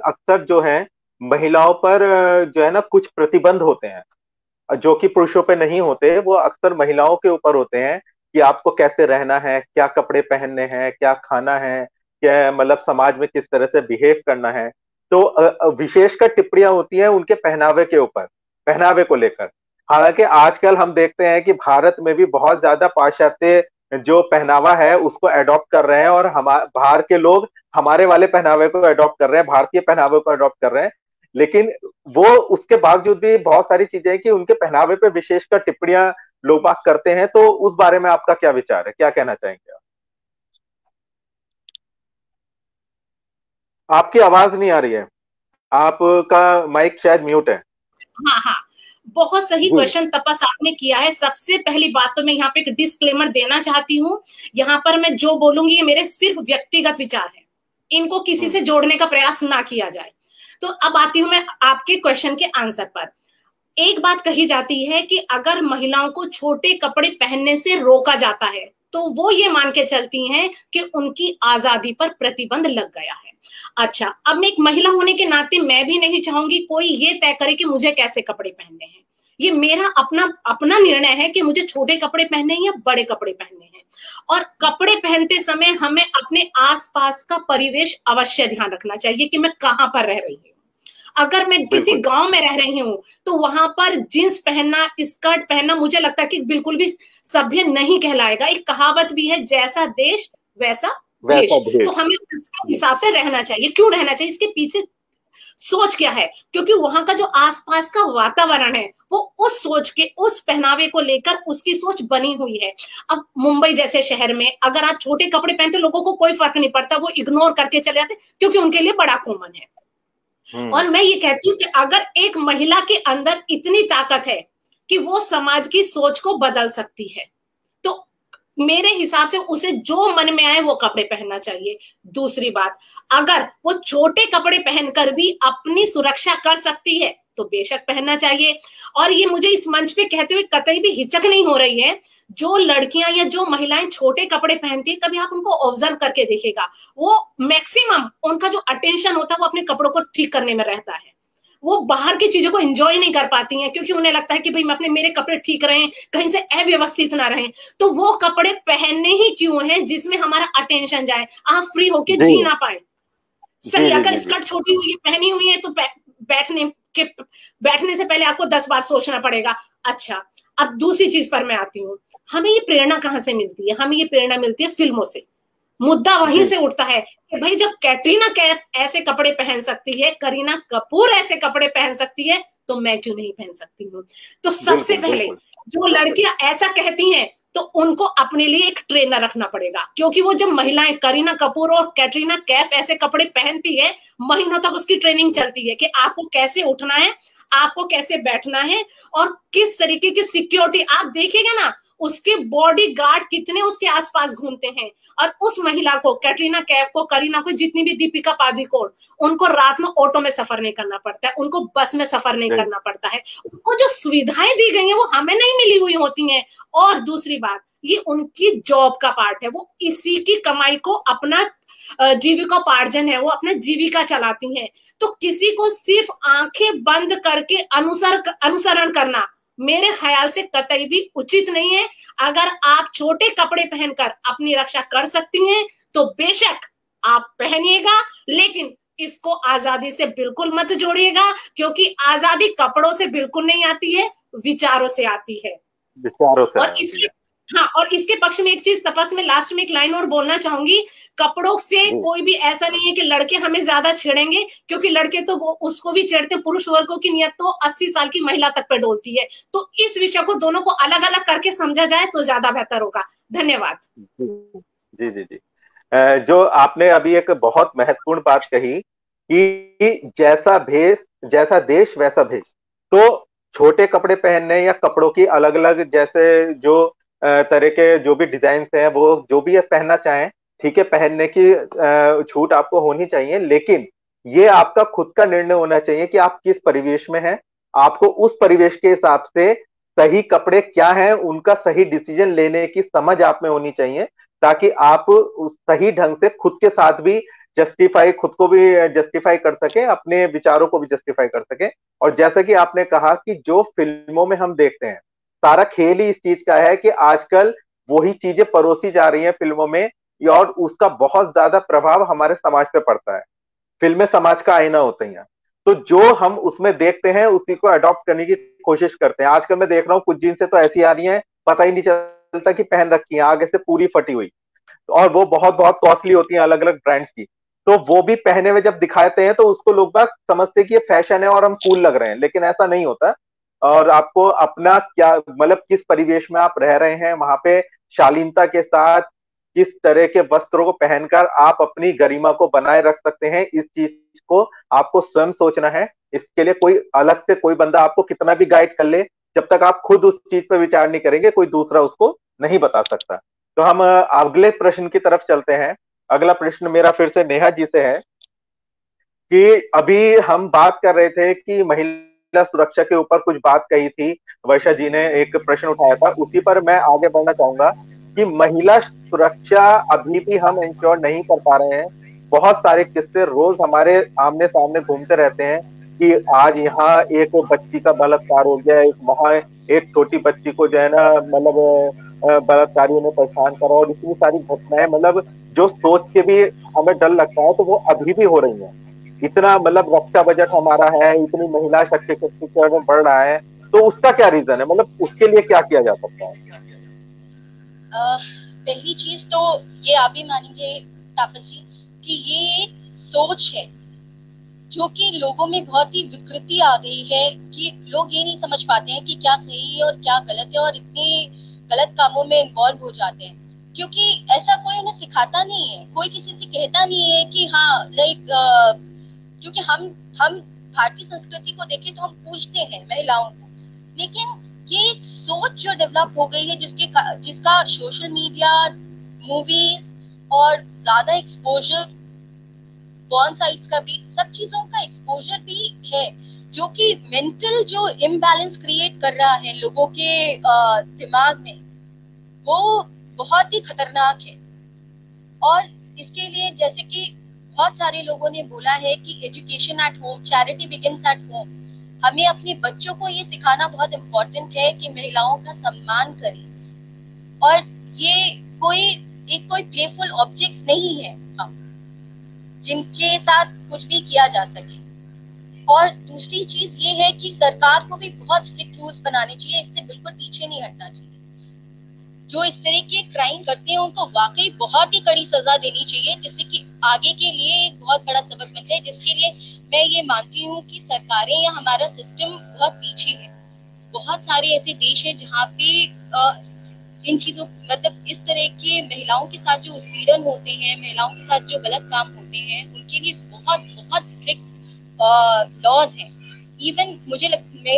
अक्सर जो है महिलाओं पर जो है ना कुछ प्रतिबंध होते हैं जो कि पुरुषों पे नहीं होते। वो अक्सर महिलाओं के ऊपर होते हैं कि आपको कैसे रहना है, क्या कपड़े पहनने हैं, क्या खाना है, क्या मतलब समाज में किस तरह से बिहेव करना है। तो विशेषकर टिप्पणियां होती हैं उनके पहनावे के ऊपर, पहनावे को लेकर। हालांकि आजकल हम देखते हैं कि भारत में भी बहुत ज्यादा पाश्चात्य जो पहनावा है उसको एडॉप्ट कर रहे हैं, और हम बाहर के लोग हमारे वाले पहनावे को एडॉप्ट कर रहे हैं, भारतीय पहनावे को एडॉप्ट कर रहे हैं। लेकिन वो उसके बावजूद भी बहुत सारी चीजें हैं कि उनके पहनावे पे विशेषकर टिप्पणियां लोग बाग करते हैं। तो उस बारे में आपका क्या विचार है, क्या कहना चाहेंगे आप? आपकी आवाज नहीं आ रही है, आपका माइक शायद म्यूट है। हाँ हाँ, बहुत सही क्वेश्चन तपस आपने किया है। सबसे पहली बात तो मैं यहाँ पे एक डिस्क्लेमर देना चाहती हूँ। यहाँ पर मैं जो बोलूंगी ये मेरे सिर्फ व्यक्तिगत विचार है, इनको किसी से जोड़ने का प्रयास ना किया जाए। तो अब आती हूँ मैं आपके क्वेश्चन के आंसर पर। एक बात कही जाती है कि अगर महिलाओं को छोटे कपड़े पहनने से रोका जाता है तो वो ये मान के चलती हैं कि उनकी आजादी पर प्रतिबंध लग गया है। अच्छा, अब मैं एक महिला होने के नाते मैं भी नहीं चाहूंगी कोई ये तय करे कि मुझे कैसे कपड़े पहनने हैं। ये मेरा अपना अपना निर्णय है कि मुझे छोटे कपड़े पहनने हैं या बड़े कपड़े पहनने हैं। और कपड़े पहनते समय हमें अपने आसपास का परिवेश अवश्य ध्यान रखना चाहिए कि मैं कहाँ पर रह रही हूँ। अगर मैं किसी गांव में रह रही हूँ तो वहां पर जींस पहनना, स्कर्ट पहनना मुझे लगता है कि बिल्कुल भी सभ्य नहीं कहलाएगा। एक कहावत भी है, जैसा देश वैसा भेष। तो हमें उसके हिसाब से रहना चाहिए। क्यों रहना चाहिए, इसके पीछे सोच क्या है? क्योंकि वहां का जो आसपास का वातावरण है वो उस सोच के, उस पहनावे को लेकर उसकी सोच बनी हुई है। अब मुंबई जैसे शहर में अगर आप छोटे कपड़े पहनते लोगों को कोई फर्क नहीं पड़ता, वो इग्नोर करके चले जाते क्योंकि उनके लिए बड़ा कॉमन है। और मैं ये कहती हूँ कि अगर एक महिला के अंदर इतनी ताकत है कि वो समाज की सोच को बदल सकती है तो मेरे हिसाब से उसे जो मन में आए वो कपड़े पहनना चाहिए। दूसरी बात, अगर वो छोटे कपड़े पहनकर भी अपनी सुरक्षा कर सकती है तो बेशक पहनना चाहिए। और ये मुझे इस मंच पे कहते हुए कतई भी हिचक नहीं हो रही है। जो लड़कियां या जो महिलाएं छोटे कपड़े पहनती है, कभी आप उनको ऑब्जर्व करके देखिएगा, वो मैक्सिमम उनका जो अटेंशन होता है वो अपने कपड़ों को ठीक करने में रहता है। वो बाहर की चीजों को एंजॉय नहीं कर पाती हैं क्योंकि उन्हें लगता है कि भाई मैं अपने मेरे कपड़े ठीक रहे, कहीं से अव्यवस्थित ना रहे। तो वो कपड़े पहनने ही क्यों हैं जिसमें हमारा अटेंशन जाए, आप फ्री होके जी ना पाए। सही, अगर स्कर्ट छोटी हुई है, पहनी हुई है तो बैठने से पहले आपको 10 बार सोचना पड़ेगा। अच्छा, अब दूसरी चीज पर मैं आती हूँ। हमें ये प्रेरणा कहाँ से मिलती है? हमें ये प्रेरणा मिलती है फिल्मों से। मुद्दा वहीं से उठता है कि भाई जब कैटरीना कैफ ऐसे कपड़े पहन सकती है, करीना कपूर ऐसे कपड़े पहन सकती है, तो मैं क्यों नहीं पहन सकती हूँ? तो सबसे पहले जो लड़कियां ऐसा कहती हैं तो उनको अपने लिए एक ट्रेनर रखना पड़ेगा, क्योंकि वो जब महिलाएं करीना कपूर और कैटरीना कैफ ऐसे कपड़े पहनती है, महीनों तक उसकी ट्रेनिंग चलती है कि आपको कैसे उठना है, आपको कैसे बैठना है और किस तरीके की सिक्योरिटी। आप देखिएगा ना, उसके बॉडी गार्ड कितने उसके आसपास घूमते हैं। और उस महिला को, कैटरीना कैफ को, करीना को, जितनी भी दीपिका पादुकोण, उनको रात में ऑटो में सफर नहीं करना पड़ता है, उनको बस में सफर नहीं करना पड़ता है। उनको जो सुविधाएं दी गई हैं वो हमें नहीं मिली हुई होती हैं। और दूसरी बात, ये उनकी जॉब का पार्ट है, वो इसी की कमाई को अपना जीविकोपार्जन है, वो अपना जीविका चलाती हैं। तो किसी को सिर्फ आंखें बंद करके अनुसरण करना मेरे ख्याल से कतई भी उचित नहीं है। अगर आप छोटे कपड़े पहनकर अपनी रक्षा कर सकती हैं तो बेशक आप पहनिएगा, लेकिन इसको आजादी से बिल्कुल मत जोड़िएगा, क्योंकि आजादी कपड़ों से बिल्कुल नहीं आती है, विचारों से आती है। विचारों से। और इसलिए हाँ, और इसके पक्ष में एक चीज तपस में लास्ट में एक लाइन और बोलना चाहूंगी, कपड़ों से कोई भी ऐसा नहीं है कि लड़के हमें ज्यादा छेड़ेंगे, क्योंकि लड़के तो वो उसको भी छेड़ते, पुरुष वर्गों की नियत तो 80 साल की महिला तक पे डोलती है। तो इस विषय को दोनों को अलग अलग करके समझा जाए तो ज्यादा बेहतर होगा। धन्यवाद। जी जी जी। जो आपने अभी एक बहुत महत्वपूर्ण बात कही कि जैसा देश वैसा भेष। तो छोटे कपड़े पहनने या कपड़ों की अलग अलग जैसे जो तरह के जो भी डिजाइन हैं, वो जो भी पहनना चाहें, ठीक है, पहनने की छूट आपको होनी चाहिए, लेकिन ये आपका खुद का निर्णय होना चाहिए कि आप किस परिवेश में हैं। आपको उस परिवेश के हिसाब से सही कपड़े क्या हैं, उनका सही डिसीजन लेने की समझ आप में होनी चाहिए, ताकि आप उस सही ढंग से खुद के साथ भी खुद को भी जस्टिफाई कर सके, अपने विचारों को भी जस्टिफाई कर सके। और जैसा कि आपने कहा कि जो फिल्मों में हम देखते हैं, सारा खेल ही इस चीज का है कि आजकल वही चीजें परोसी जा रही हैं फिल्मों में, और उसका बहुत ज्यादा प्रभाव हमारे समाज पे पड़ता है। फिल्में समाज का आईना होती हैं, तो जो हम उसमें देखते हैं उसी को अडॉप्ट करने की कोशिश करते हैं। आजकल मैं देख रहा हूँ कुछ जीन्सें तो ऐसी आ रही हैं, पता ही नहीं चलता कि पहन रखी है, आगे से पूरी फटी हुई, और वो बहुत बहुत कॉस्टली होती हैं, अलग अलग ब्रांड्स की। तो वो भी पहने हुए जब दिखाते हैं तो उसको लोग बाग समझते हैं कि ये फैशन है और हम कूल लग रहे हैं, लेकिन ऐसा नहीं होता। और आपको अपना क्या मतलब, किस परिवेश में आप रह रहे हैं, वहां पे शालीनता के साथ किस तरह के वस्त्रों को पहनकर आप अपनी गरिमा को बनाए रख सकते हैं, इस चीज को आपको स्वयं सोचना है। इसके लिए कोई अलग से कोई बंदा आपको कितना भी गाइड कर ले, जब तक आप खुद उस चीज पर विचार नहीं करेंगे, कोई दूसरा उसको नहीं बता सकता। तो हम अगले प्रश्न की तरफ चलते हैं। अगला प्रश्न मेरा फिर से नेहा जी से है कि अभी हम बात कर रहे थे कि महिला सुरक्षा के ऊपर कुछ बात कही थी, वर्षा जी ने एक प्रश्न उठाया था, उसी पर मैं आगे बढ़ना चाहूंगा कि महिला सुरक्षा अभी भी हम इंश्योर नहीं कर पा रहे हैं। बहुत सारे किस्से रोज हमारे आमने सामने घूमते रहते हैं कि आज यहाँ एक बच्ची का बलात्कार हो गया, एक वहां एक छोटी बच्ची को जो है ना, मतलब बलात्कारियों ने परेशान करा, और इतनी सारी घटनाएं, मतलब जो सोच के भी हमें डर लगता है, तो वो अभी भी हो रही हैं। इतना मतलब रक्षा बजट हमारा है, इतनी महिला सशक्तिकरण बढ़ रहा है, तो उसका क्या रीजन है, मतलब उसके लिए क्या किया जा सकता है? पहली चीज तो ये आप भी मानेंगे तापस जी कि ये एक सोच है जो कि लोगों में बहुत ही विकृति आ गई है कि लोग ये नहीं समझ पाते हैं कि क्या सही है और क्या गलत है, और इतने गलत कामों में इन्वॉल्व हो जाते हैं क्योंकि ऐसा कोई उन्हें सिखाता नहीं है, कोई किसी से कहता नहीं है कि हाँ लाइक क्योंकि हम भारतीय संस्कृति को देखें तो हम पूछते हैं महिलाओं को, लेकिन ये एक सोच जो डेवलप हो गई है जिसका सोशल मीडिया, मूवीज और ज्यादा एक्सपोजर, पॉर्न साइट्स का भी, सब चीजों का एक्सपोजर भी है, जो कि मेंटल जो इम्बैलेंस क्रिएट कर रहा है लोगों के दिमाग में, वो बहुत ही खतरनाक है। और इसके लिए जैसे कि बहुत सारे लोगों ने बोला है कि education at home, charity begins at home. हमें अपने बच्चों को ये सिखाना बहुत इम्पोर्टेंट है कि महिलाओं का सम्मान करें, और ये कोई प्लेफुल ऑब्जेक्ट्स नहीं है हम जिनके साथ कुछ भी किया जा सके। और दूसरी चीज ये है कि सरकार को भी बहुत स्ट्रिक्ट रूल्स बनाने चाहिए, इससे बिल्कुल पीछे नहीं हटना चाहिए। जो इस तरह के क्राइम करते हैं उनको वाकई बहुत ही कड़ी सजा देनी चाहिए, जिससे कि आगे के लिए एक बहुत बड़ा सबक बन जाए, जिसके लिए मैं ये मानती हूँ कि सरकारें या हमारा सिस्टम बहुत पीछे है। बहुत सारे ऐसे देश हैं जहाँ पे इन चीजों, मतलब इस तरह के महिलाओं के साथ जो उत्पीड़न होते हैं, महिलाओं के साथ जो गलत काम होते हैं, उनके लिए बहुत बहुत स्ट्रिक्ट लॉज हैं। इवन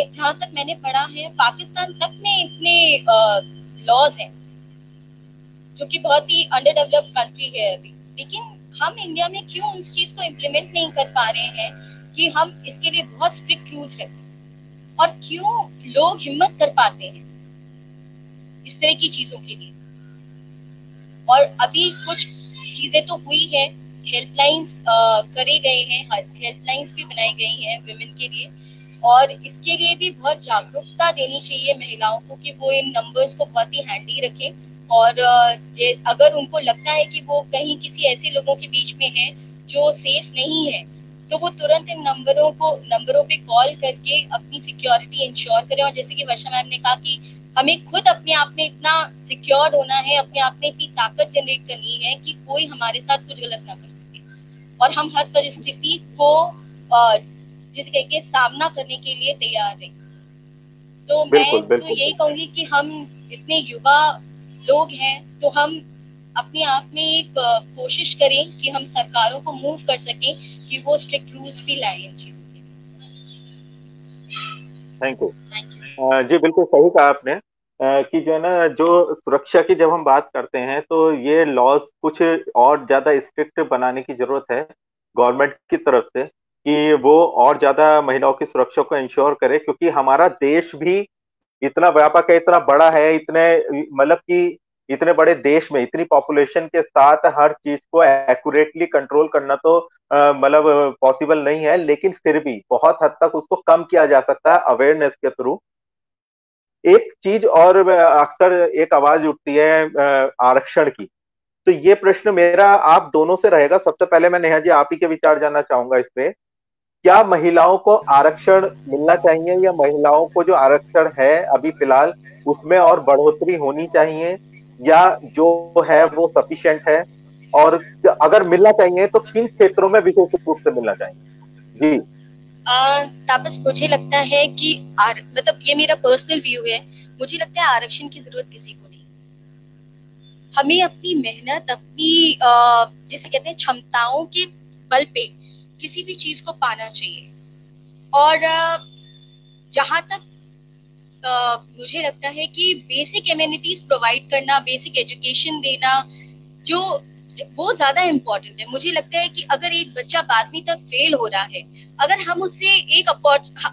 जहाँ तक मैंने पढ़ा है, पाकिस्तान तक में इतने लॉज हैं, जो कि बहुत ही अंडर डेवलप्ड कंट्री है अभी। लेकिन हम इंडिया में क्यों इस चीज को इम्प्लीमेंट नहीं कर पा रहे हैं कि हम इसके लिए बहुत स्ट्रिक्ट रूल्स रखें, और क्यों लोग हिम्मत कर पाते हैं इस तरह की चीजों के लिए। और अभी कुछ चीजें तो हुई है, हेल्पलाइंस करे गए हैं, हेल्पलाइंस भी बनाई गई हैं विमेन के लिए, और इसके लिए भी बहुत जागरूकता देनी चाहिए महिलाओं को कि वो इन नंबर्स को बहुत ही हैंडी रखें। और अगर उनको लगता है कि वो कहीं किसी ऐसे लोगों के बीच में है जो सेफ नहीं है, तो वो तुरंत इन नंबरों पे कॉल करके अपनी सिक्योरिटी इंश्योर करें। और जैसे कि वर्षा मैम ने कहा कि हमें खुद अपने आप में इतना सिक्योर होना है, अपने आप में इतनी ताकत जनरेट करनी है कि कोई हमारे साथ कुछ गलत ना कर सके और हम हर परिस्थिति को जिसे के सामना करने के लिए तैयार हैं। तो मैं तो यही कहूंगी कि हम इतने युवा लोग हैं तो हम अपने आप में एक कोशिश करें कि हम सरकारों को मूव कर सकें कि वो स्ट्रिक्ट रूल्स भी लाएं इन चीजों के लिए। Thank you. जी बिल्कुल सही कहा आपने कि जो है ना, जो सुरक्षा की जब हम बात करते हैं तो ये लॉज कुछ और ज्यादा स्ट्रिक्ट बनाने की जरूरत है गवर्नमेंट की तरफ से, कि वो और ज्यादा महिलाओं की सुरक्षा को इंश्योर करे, क्योंकि हमारा देश भी इतना व्यापक है, इतना बड़ा है, इतने मतलब कि इतने बड़े देश में इतनी पॉपुलेशन के साथ हर चीज को एक्यूरेटली कंट्रोल करना तो मतलब पॉसिबल नहीं है, लेकिन फिर भी बहुत हद तक उसको कम किया जा सकता है अवेयरनेस के थ्रू। एक चीज और अक्सर एक आवाज उठती है आरक्षण की, तो ये प्रश्न मेरा आप दोनों से रहेगा। सबसे पहले मैं नेहा जी आप ही के विचार जानना चाहूंगा इस पे, क्या महिलाओं को आरक्षण मिलना चाहिए, या महिलाओं को जो आरक्षण है अभी फिलहाल उसमें और बढ़ोतरी होनी चाहिए, या जो है वो सफिशिएंट है, और अगर मिलना चाहिए तो किन क्षेत्रों में विशेष रूप से मिलना चाहिए? जी तापस, मुझे लगता है कि मतलब ये मेरा पर्सनल व्यू है, मुझे लगता है आरक्षण की जरूरत किसी को नहीं। हमें अपनी मेहनत, अपनी जिसे कहते हैं क्षमताओं के बल पे किसी भी चीज को पाना चाहिए। और जहां तक मुझे लगता है कि बेसिक एमिनिटीज प्रोवाइड करना, बेसिक एजुकेशन देना, जो वो ज्यादा इम्पोर्टेंट है। मुझे लगता है कि अगर एक बच्चा 12वीं तक फेल हो रहा है, अगर हम उससे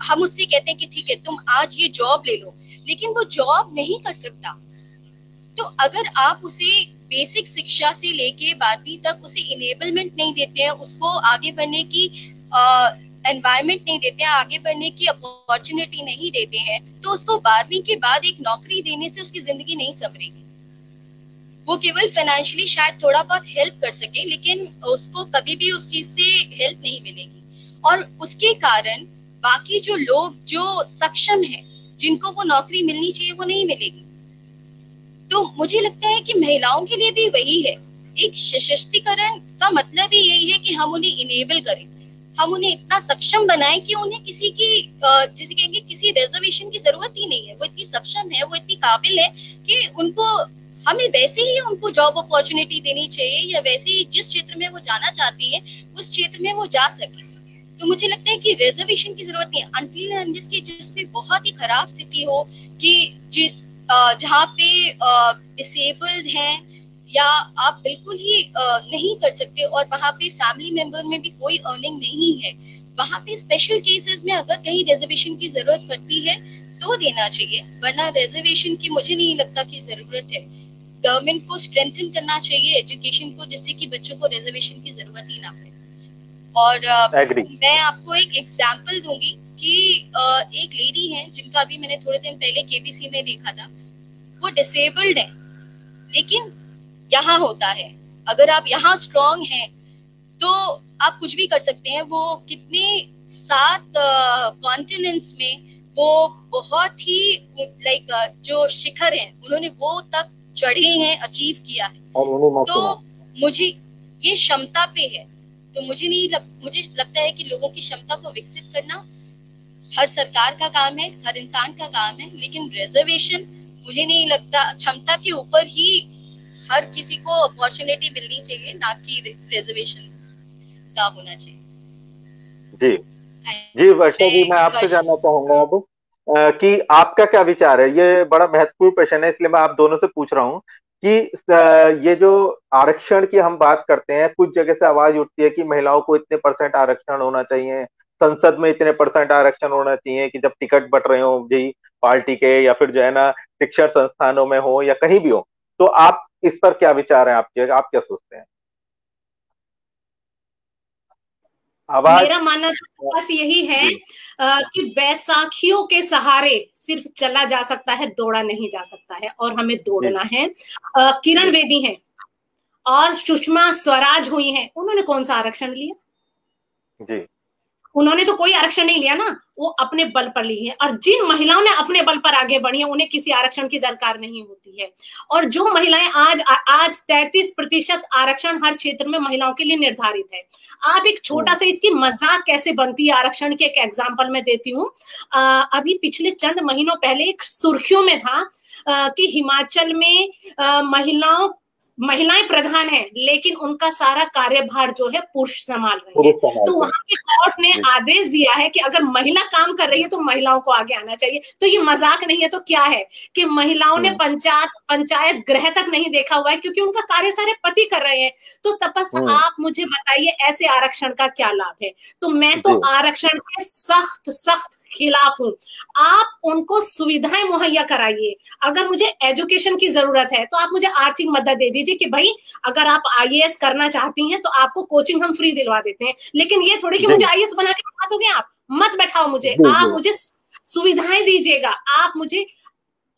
हम उससे कहते हैं कि ठीक है तुम आज ये जॉब ले लो, लेकिन वो जॉब नहीं कर सकता, तो अगर आप उसे बेसिक शिक्षा से लेके 12वीं तक उसे इनेबलमेंट नहीं देते हैं, उसको आगे बढ़ने की एनवायरमेंट नहीं देते हैं, आगे बढ़ने की अपॉर्चुनिटी नहीं देते हैं, तो उसको 12वीं के बाद एक नौकरी देने से उसकी जिंदगी नहीं संवरेगी। वो केवल फाइनेंशियली शायद थोड़ा बहुत हेल्प कर सके, लेकिन उसको कभी भी उस चीज से हेल्प नहीं मिलेगी। और उसके कारण बाकी जो लोग जो सक्षम है, जिनको वो नौकरी मिलनी चाहिए, वो नहीं मिलेगी। तो मुझे लगता है कि महिलाओं के लिए भी वही है। एक सशक्तिकरण का मतलब ही यही है कि हम उन्हें इनेबल करें, हम उन्हें इतना सक्षम बनाएं कि उन्हें किसी की जैसे कहेंगे किसी रिजर्वेशन की जरूरत ही नहीं है। वो इतनी सक्षम है, वो इतनी काबिल है कि उनको, हमें वैसे ही उनको जॉब अपॉर्चुनिटी देनी चाहिए, या वैसे ही जिस क्षेत्र में वो जाना चाहती है उस क्षेत्र में वो जा सके। तो मुझे लगता है कि रिजर्वेशन की जरूरत नहीं है अनटिल एंड अनलेस की जिसमें बहुत ही खराब स्थिति हो, कि जहाँ पे डिसेबल्ड हैं या आप बिल्कुल ही नहीं कर सकते और वहाँ पे फैमिली मेंबर में भी कोई अर्निंग नहीं है, वहाँ पे स्पेशल केसेस में अगर कहीं रिजर्वेशन की जरूरत पड़ती है तो देना चाहिए, वरना रिजर्वेशन की मुझे नहीं लगता कि जरूरत है। गवर्नमेंट को स्ट्रेंथन करना चाहिए एजुकेशन को, जिससे कि बच्चों को रिजर्वेशन की जरूरत ही ना पड़े। और मैं आपको एक एग्जांपल दूंगी कि एक लेडी है जिनका अभी मैंने थोड़े दिन पहले केबीसी में देखा था। वो डिसेबल्ड है, लेकिन यहाँ होता है अगर आप यहाँ स्ट्रांग हैं तो आप कुछ भी कर सकते हैं। वो कितने 7 कॉन्टिनेंट्स में वो बहुत ही जो शिखर हैं उन्होंने वो तक चढ़े हैं, अचीव किया है। तो मुझे ये क्षमता पे है, तो मुझे लगता है कि लोगों की क्षमता को विकसित करना हर सरकार का काम है, हर इंसान का काम है, लेकिन रिजर्वेशन मुझे नहीं लगता, क्षमता के ऊपर ही हर किसी को अपॉर्चुनिटी मिलनी चाहिए, ना कि रिजर्वेशन का होना चाहिए। जी जी वर्षा जी, मैं आपसे जानना चाहूंगा अब कि आपका क्या विचार है। ये बड़ा महत्वपूर्ण प्रश्न है, इसलिए मैं आप दोनों से पूछ रहा हूँ कि ये जो आरक्षण की हम बात करते हैं, कुछ जगह से आवाज उठती है कि महिलाओं को इतने % आरक्षण होना चाहिए, संसद में इतने % आरक्षण होना चाहिए, कि जब टिकट बट रहे हो जी पार्टी के, या फिर जो है ना शिक्षण संस्थानों में हो या कहीं भी हो। तो आप इस पर क्या विचार है आपके, आप क्या सोचते हैं? मेरा मानना तो बस यही है कि बैसाखियों के सहारे सिर्फ चला जा सकता है, दौड़ा नहीं जा सकता है, और हमें दौड़ना है। किरण बेदी हैं और सुषमा स्वराज हुई हैं, उन्होंने कौन सा आरक्षण लिया? जी उन्होंने तो कोई आरक्षण नहीं लिया ना, वो अपने बल पर ली है। और जिन महिलाओं ने अपने बल पर आगे बढ़ी है उन्हें किसी आरक्षण की दरकार नहीं होती है। और जो महिलाएं आज 33% आरक्षण हर क्षेत्र में महिलाओं के लिए निर्धारित है। आप एक छोटा सा इसकी मजाक कैसे बनती है आरक्षण के एक एग्जाम्पल में देती हूँ। अभी पिछले चंद महीनों पहले एक सुर्खियों में था कि हिमाचल में महिलाएं प्रधान हैं, लेकिन उनका सारा कार्यभार जो है पुरुष संभाल रहे हैं। तो वहां के कोर्ट ने आदेश दिया है कि अगर महिला काम कर रही है तो महिलाओं को आगे आना चाहिए। तो ये मजाक नहीं है तो क्या है कि महिलाओं ने पंचायत गृह तक नहीं देखा हुआ है, क्योंकि उनका कार्य सारे पति कर रहे हैं। तो तपस्या, आप मुझे बताइए ऐसे आरक्षण का क्या लाभ है? तो मैं तो आरक्षण के सख्त खिलाफ हूं। आप उनको सुविधाएं मुहैया कराइए। अगर मुझे एजुकेशन की जरूरत है तो आप मुझे आर्थिक मदद दे दीजिए कि भाई अगर आप आईएएस करना चाहती हैं तो आपको कोचिंग हम फ्री दिलवा देते हैं। लेकिन ये थोड़ी कि मुझे आईएएस बना के बैठा दोगे, आप मत बैठाओ मुझे, आप मुझे सुविधाएं दीजिएगा, आप मुझे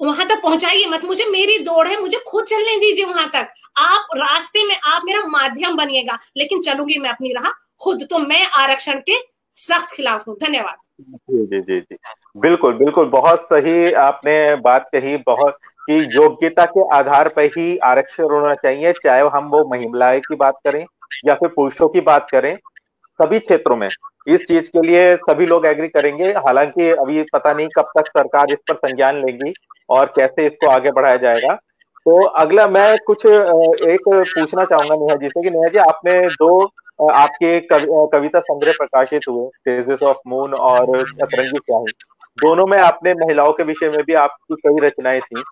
वहां तक पहुंचाइए मत। मुझे मेरी दौड़ है, मुझे खुद चलने दीजिए वहां तक। आप रास्ते में आप मेरा माध्यम बनिएगा, लेकिन चलूंगी मैं अपनी राह खुद। तो मैं आरक्षण के सख्त खिलाफ हूँ। धन्यवाद। जी जी जी जी, बिल्कुल बिल्कुल, बहुत सही आपने बात कही। बहुत कि योग्यता के आधार पर ही आरक्षण होना चाहिए, चाहे हम वो महिलाएं की बात करें या फिर पुरुषों की बात करें। सभी क्षेत्रों में इस चीज के लिए सभी लोग एग्री करेंगे। हालांकि अभी पता नहीं कब तक सरकार इस पर संज्ञान लेगी और कैसे इसको आगे बढ़ाया जाएगा। तो अगला मैं कुछ एक पूछना चाहूंगा नेहा जी से कि नेहा जी, आपने दो आपके कविता संग्रह प्रकाशित हुए, फेजेस ऑफ मून और अतरंगी स्याही, दोनों में आपने महिलाओं के विषय में भी आपकी कई रचनाएं थी।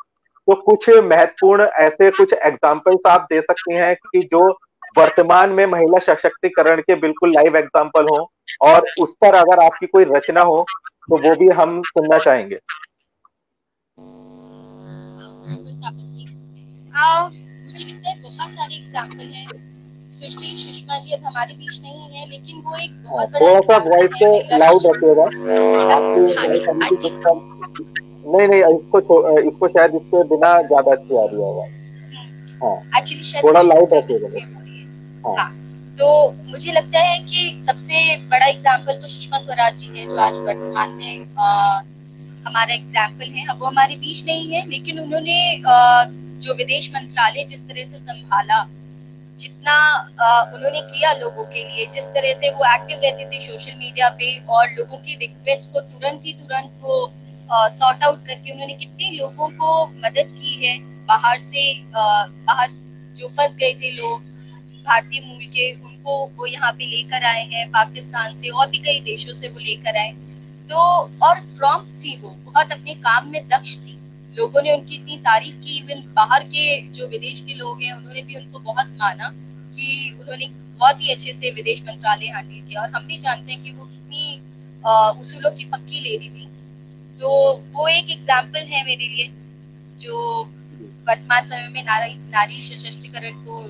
तो कुछ महत्वपूर्ण ऐसे कुछ एग्जाम्पल्स आप दे सकते हैं कि जो वर्तमान में महिला सशक्तिकरण के बिल्कुल लाइव एग्जाम्पल हो, और उस पर अगर आपकी कोई रचना हो तो वो भी हम सुनना चाहेंगे। मुझे लगता है बहुत सारे एग्जाम्पल हैं। सुश्री सुषमा जी अब हमारे बीच नहीं है, लेकिन वो एक बहुत बड़ा थोड़ा सा वॉइस को लाउड रखिएगा नहीं नहीं, इसको शायद इसके बिना ज्यादा अच्छी आ रही है आवाज। हाँ, एक्चुअली थोड़ा लाउड रखिएगा। हाँ, तो मुझे लगता है कि सबसे बड़ा एग्जाम्पल तो सुषमा स्वराज जी है, जो आज वर्तमान में हमारा एग्जाम्पल है। अब वो हमारे बीच नहीं है, लेकिन उन्होंने जो विदेश मंत्रालय जिस तरह से संभाला, जितना उन्होंने किया लोगों के लिए, जिस तरह से वो एक्टिव रहते थे सोशल मीडिया पे और लोगों की रिक्वेस्ट को तुरंत वो सॉर्ट आउट करके उन्होंने कितने लोगों को मदद की है। बाहर जो फंस गए थे लोग भारतीय मूल के, उनको वो यहाँ पे लेकर आए हैं, पाकिस्तान से और भी कई देशों से वो लेकर आए। तो और प्रॉम्प्ट थी, वो बहुत अपने काम में दक्ष थी। लोगों ने उनकी इतनी तारीफ की, इवन बाहर के जो विदेश के लोग हैं उन्होंने भी उनको बहुत माना कि उन्होंने बहुत ही अच्छे से विदेश मंत्रालय हैंडल किया। और हम भी जानते हैं कि वो कितनी उसूलों की पक्की लेडी थी। तो वो एक एग्जाम्पल है मेरे लिए, जो वर्तमान समय में नारी सशक्तिकरण को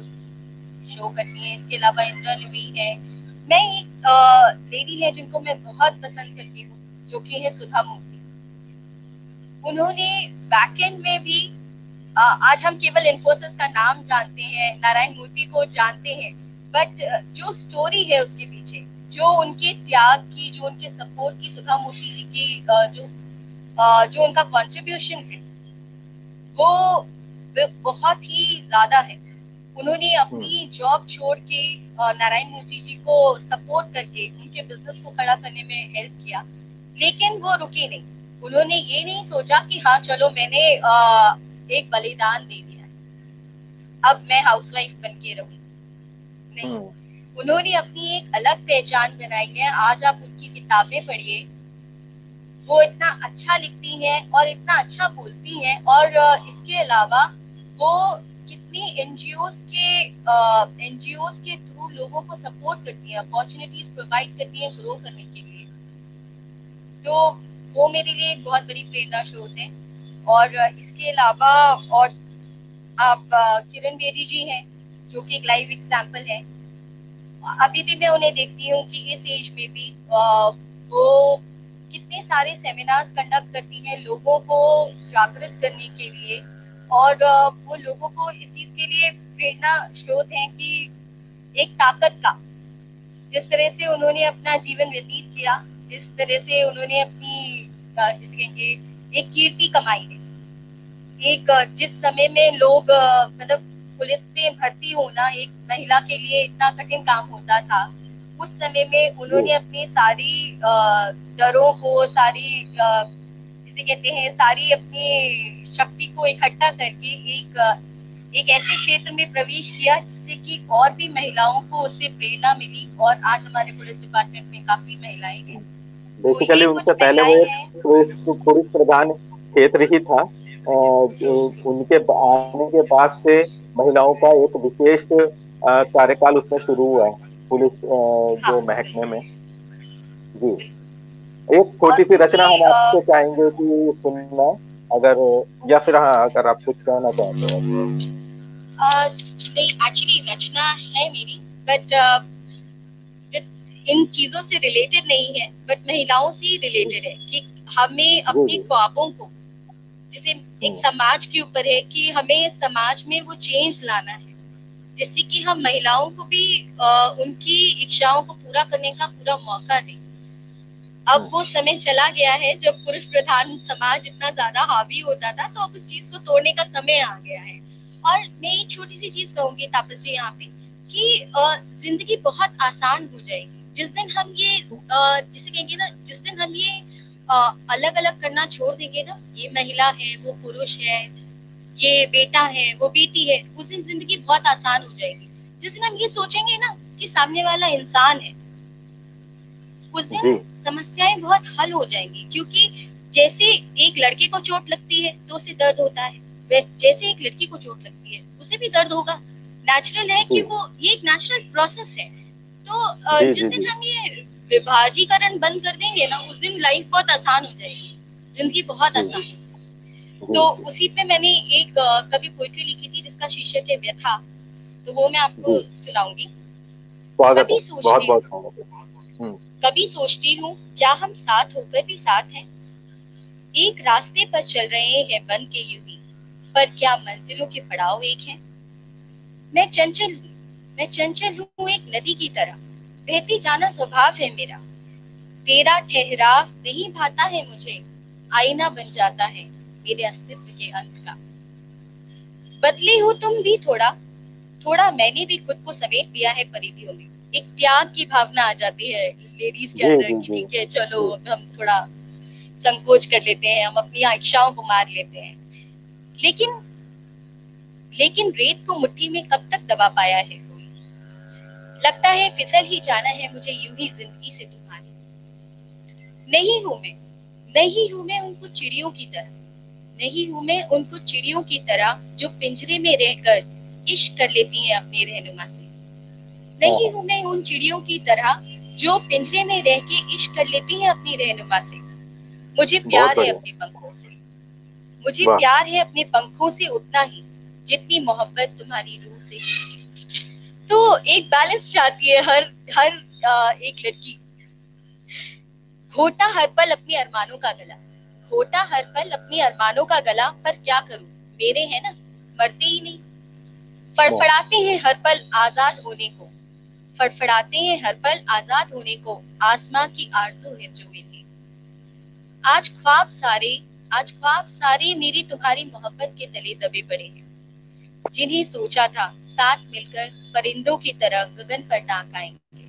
शो करती है। इसके अलावा इंदिरा नुई है। मैं एक लेडी है जिनको मैं बहुत पसंद करती हूँ, जो कि है सुधा मूर्ति। उन्होंने बैकएंड में भी आज हम केवल इन्फोसिस का नाम जानते हैं, नारायण मूर्ति को जानते हैं, बट जो स्टोरी है उसके पीछे, जो उनके त्याग की, जो उनके सपोर्ट की, सुधा मूर्ति जी की जो उनका कंट्रीब्यूशन है वो बहुत ही ज्यादा है। उन्होंने अपनी जॉब छोड़ के नारायण मूर्ति जी को सपोर्ट करके उनके बिजनेस को खड़ा करने में हेल्प किया, लेकिन वो रुके नहीं। उन्होंने ये नहीं सोचा कि हाँ चलो मैंने एक बलिदान दे दिया, अब मैं हाउसवाइफ बन के रहूं। नहीं, उन्होंने अपनी एक अलग पहचान बनाई है। आज आप उनकी किताबें पढ़िए, वो इतना अच्छा लिखती हैं और इतना अच्छा बोलती हैं। और इसके अलावा वो कितनी एनजीओज के थ्रू लोगों को सपोर्ट करती हैं, अपॉर्चुनिटीज प्रोवाइड करती हैं ग्रो करने के लिए। तो वो मेरे लिए एक बहुत बड़ी प्रेरणा स्रोत है। और इसके अलावा और आप किरण बेदी जी हैं, जो कि एक लाइव एग्जाम्पल है। अभी भी मैं उन्हें देखती हूँ कि इस एज में भी वो कितने सारे सेमिनार्स कंडक्ट करती हैं लोगों को जागृत करने के लिए, और वो लोगों को इस चीज के लिए प्रेरणा स्रोत हैं कि एक ताकत का जिस तरह से उन्होंने अपना जीवन व्यतीत किया, जिस तरह से उन्होंने अपनी जिसे कहेंगे एक कीर्ति कमाई है, एक जिस समय में लोग मतलब पुलिस में भर्ती होना एक महिला के लिए इतना कठिन काम होता था, उस समय में उन्होंने अपनी सारी डरों को, सारी जिसे कहते हैं सारी अपनी शक्ति को इकट्ठा करके एक ऐसे क्षेत्र में प्रवेश किया जिससे कि और भी महिलाओं को उससे प्रेरणा मिली, और आज हमारे पुलिस डिपार्टमेंट में काफी महिलाएं हैं। बेसिकली उनसे पहले वो एक पुरुष प्रधान क्षेत्र ही था, उनके आने के बाद से महिलाओं का एक विशेष कार्यकाल उसमें शुरू हुआ पुलिस जो महकमे में। जी, एक छोटी सी रचना हम आपसे चाहेंगे कि सुनना, अगर, या फिर हाँ अगर आप कुछ कहना चाहते हैं। नहीं, एक्चुअली रचना है मेरी, बट इन चीजों से रिलेटेड नहीं है, बट महिलाओं से ही रिलेटेड है कि हमें अपने ख्वाबों को, जिसे एक समाज के ऊपर है कि हमें समाज में वो चेंज लाना है, जिससे कि हम महिलाओं को भी उनकी इच्छाओं को पूरा करने का पूरा मौका दें। अब वो समय चला गया है जब पुरुष प्रधान समाज इतना ज्यादा हावी होता था, तो अब उस चीज को तोड़ने का समय आ गया है। और मैं एक छोटी सी चीज कहूंगी तापस जी यहाँ पे कि जिंदगी बहुत आसान हो जाएगी जिस दिन हम ये जिसे कहेंगे ना, जिस दिन हम ये अलग अलग करना छोड़ देंगे ना, ये महिला है, वो पुरुष है, ये बेटा है, वो बेटी है, उस दिन जिंदगी बहुत आसान हो जाएगी। जिस दिन हम ये सोचेंगे ना कि सामने वाला इंसान है, उस दिन समस्याएं बहुत हल हो जाएंगी। क्योंकि जैसे एक लड़के को चोट लगती है तो उसे दर्द होता है, जैसे एक लड़की को चोट लगती है उसे भी दर्द होगा, नेचुरल है कि वो, ये एक नेचुरल प्रोसेस है। तो जिस दिन हम ये विभाजीकरण बंद कर देंगे ना, उस दिन लाइफ बहुत आसान हो जाएगी, जिंदगी बहुत आसान हो जाएगी। तो उसी पे मैंने एक कभी पोइट्री लिखी थी जिसका शीर्षक है व्यथा, तो वो मैं आपको सुनाऊंगी। कभी सोचती हूँ क्या हम साथ होकर भी साथ हैं, एक रास्ते पर चल रहे हैं बन के यूं ही, पर क्या मंजिलों के पड़ाव एक हैं। मैं चंचल हूँ एक नदी की तरह, बहती जाना स्वभाव है मेरा, तेरा ठहराव नहीं भाता है मुझे, आईना बन जाता है मेरे अस्तित्व के अंत का। बदले हो तुम भी थोड़ा थोड़ा, मैंने भी खुद को समेट लिया है परिधियों में। एक त्याग की भावना आ जाती है लेडीज के अंदर कि ठीक है चलो हम थोड़ा संकोच कर लेते हैं, हम अपनी इच्छाओं को मार लेते हैं। लेकिन रेत को मुट्ठी में कब तक दबा पाया है कोई, लगता है फिसल ही जाना है मुझे यूं ही जिंदगी से तुम्हारी। नहीं हूं मैं उनको चिड़ियों की तरह, नहीं हूं मैं उनको चिड़ियों की तरह जो पिंजरे में रहकर इश्क कर लेती हैं अपने रहनुमा से। नहीं हूं मैं उन चिड़ियों की तरह जो पिंजरे में रह के इश्क कर लेती हैं अपनी रहनुमा से। मुझे प्यार है अपने पंखों से, मुझे प्यार है अपने पंखों से उतना ही जितनी मोहब्बत तुम्हारी रूह से। तो एक बैलेंस चाहती है हर एक लड़की। घोटा हर पल अपने अरमानों का गला, घोटा हर पल अपने अरमानों का गला, पर क्या करूं मेरे है ना मरते ही नहीं। फड़फड़ाते हैं हर पल आजाद होने को, फड़फड़ाते हैं हर पल आजाद होने को, आसमां की आरज़ू है जो ये थी। आज ख्वाब सारे मेरी तुम्हारी मोहब्बत के तले दबे पड़े हैं, जिन्हें सोचा था साथ मिलकर परिंदों की तरह गगन पर टांग आएंगे।